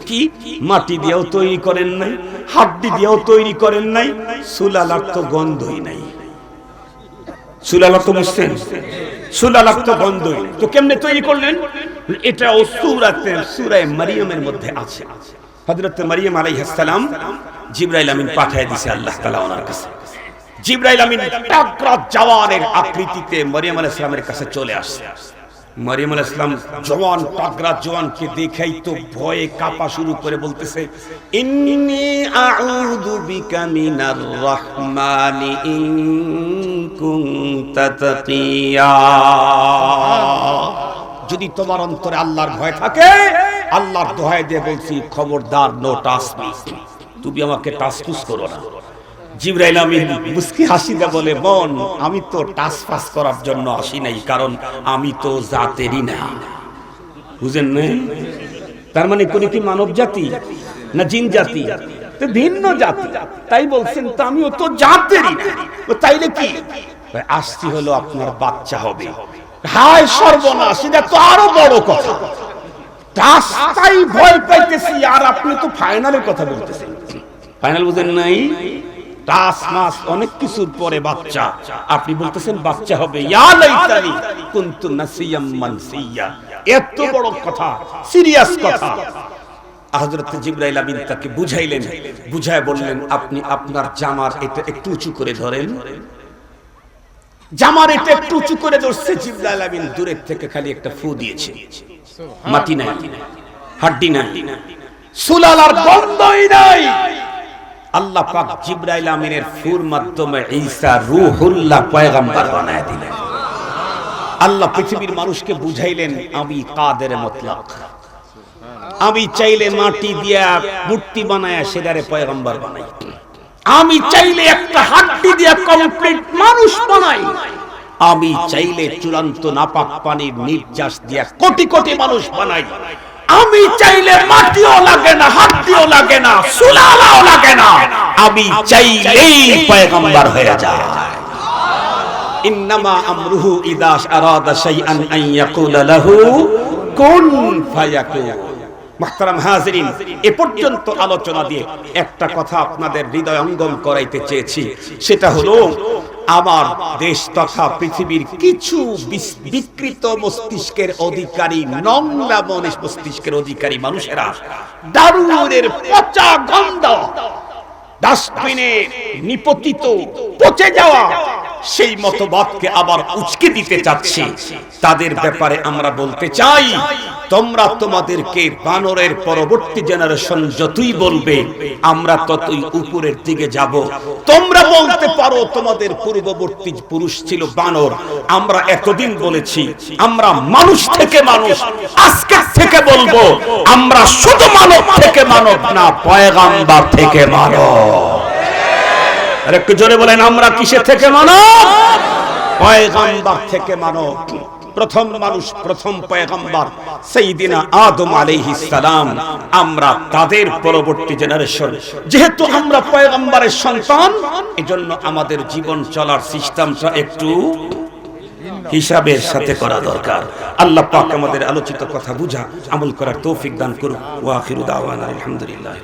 কি? মাটি দিয়েও তৈরি করেন নাই, হাড্ডি দিয়েও তৈরি করেন নাই, সুলালার তো গন্ধই নাই। সুলালা তো বুঝছেন? সুলালার তো গন্ধই নাই। তো কেমনে তৈরি করলেন? এটা সূরায় মারিয়ামের মধ্যে আছে। হযরত মারিয়াম আলাইহিস সালাম জিবরাইল আমিন পাঠিয়ে দিয়েছে আল্লাহ তাআলা ওনার কাছে। জিবরাইল আমিন টাকরা জওয়ানের আকৃতিতে মারিয়াম আলাইহিস সালামের কাছে চলে আসছে। মারিয়াম আলাইহিস সালাম জওয়ান টাকরা জওয়ানকে দেখাই তো ভয়ে কাঁপা শুরু করে বলতেছে, ইন্নী আউযু বিকা মিনার রাহমানি ইন কুনতা তাকিয়া। যদি তোমার অন্তরে আল্লাহর ভয় থাকে, আল্লাহর দোহাই দিয়ে বলছি, খবরদার নো টাচ মি, তুমি আমাকে টাচটুস করো না। জিবরাইল আমিন মুস্কি হাসিতে বলে, বোন আমি তো টাচ পাস করার জন্য আসি নাই, কারণ আমি তো জাতেরই না। বুঝেন না? তার মানে কোন কি মানব জাতি না জিন জাতি? তো ভিন্ন জাতি, তাই বলছেন তো আমিও তো জাতেরই না। তাইলে কি আসছি হলো আপনার বাচ্চা হবে। হায় সর্বনাশ, এটা তো আরো বড় কথা। রাস্তায় ভয় পাইতেছি আর আপনি তো ফাইনালের কথা বলতেছেন। ফাইনাল বুঝেন নাই? টাস মাস অনেক কিছুর পরে বাচ্চা, আপনি বলতেছেন বাচ্চা হবে। ইয়া লাইতানি কুনতু নাসিয়াম মানসিয়া। এত বড় কথা, সিরিয়াস কথা। হযরত জিবরাইল আমিন তাকে বুঝাইলেন, বুঝায় বললেন, আপনি আপনার জামার এটা একটু উঁচু করে ধরেন। জামার এটা একটু উঁচু করে ধরছে। জিবরাইল আমিন দূরের থেকে খালি একটা ফু দিয়েছে। মাটি নাই, হাড্ডি নাই, সুলালার গন্ধই নাই। আল্লাহ পাক জিবরাইল আমিনের ফুর মাধ্যমে ঈসা রূহুল্লাহ পয়গম্বর বানায় দিলেন। আল্লাহ পৃথিবীর মানুষকে বুঝাইলেন, আমি কাদের মতলক, আমি চাইলে মাটি দিয়া মূর্তি বানায়া সেটারে পয়গম্বর বানাই, আমি চাইলে একটা হাড্ডি দিয়া কমপ্লিট মানুষ বানাই, আমি চাইলে চূড়ান্ত নাপাক পানির নির্যাস দিয়া কোটি কোটি মানুষ বানাই, আমি চাইলে মাটিও লাগে না, হাড্ডিও লাগে না, সুলালাও লাগে না, আমি চাইলেই পয়গম্বর হয়ে যায়। ইন্নামা আমরুহু ইযা আরাদা শাইআন আন ইয়াকুলা লাহু কুন ফায়াকুন। মুহতারাম হাজিরিন, এ পর্যন্ত আলোচনা দিয়ে একটা কথা আপনাদের হৃদয়ঙ্গম করাইতে চেয়েছি। সেটা হলো, আমার দেশ তথা পৃথিবীর কিছু বিকৃত মস্তিষ্কের অধিকারী, নোংরা মস্তিষ্কের অধিকারী মানুষেরা দারুণের পচা গন্ধ, ডাস্টবিনে নিপতিত পচে যাওয়া সেই মতবাদকে আবার উচকে দিতে চাচ্ছে। তাদের ব্যাপারে আমরা বলতে চাই, তোমরা তোমাদেরকে বানরের পরবর্তী জেনারেশন যতই বলবে, আমরা ততই উপরের দিকে যাব। তোমরা বলতে পারো তোমাদের পূর্ববর্তী পুরুষ ছিল বানর, আমরা এতদিন বলেছি আমরা মানুষ থেকে মানুষ, আজকে থেকে বলবো আমরা শুধু মানব থেকে মানব না, পয়গম্বর থেকে মানব। আর একটু জোরে বলেন, আমরা কিসের থেকে মানব? পয়গম্বর থেকে মানব। প্রথম মানুষ, প্রথম পয়গম্বর সাইয়্যিদিনা আদম আলাইহিস সালাম। আমরা তাদের পরবর্তী জেনারেশন। যেহেতু আমরা পয়গম্বরের সন্তান, এজন্য আমাদের জীবন চলার সিস্টেমটা একটু হিসাবের সাথে করা দরকার। আল্লাহ পাক আমাদের আলোচিত কথা বুঝা আমল করার তৌফিক দান করুন। ওয়া আখিরু দাওয়ানা আলহামদুলিল্লাহ।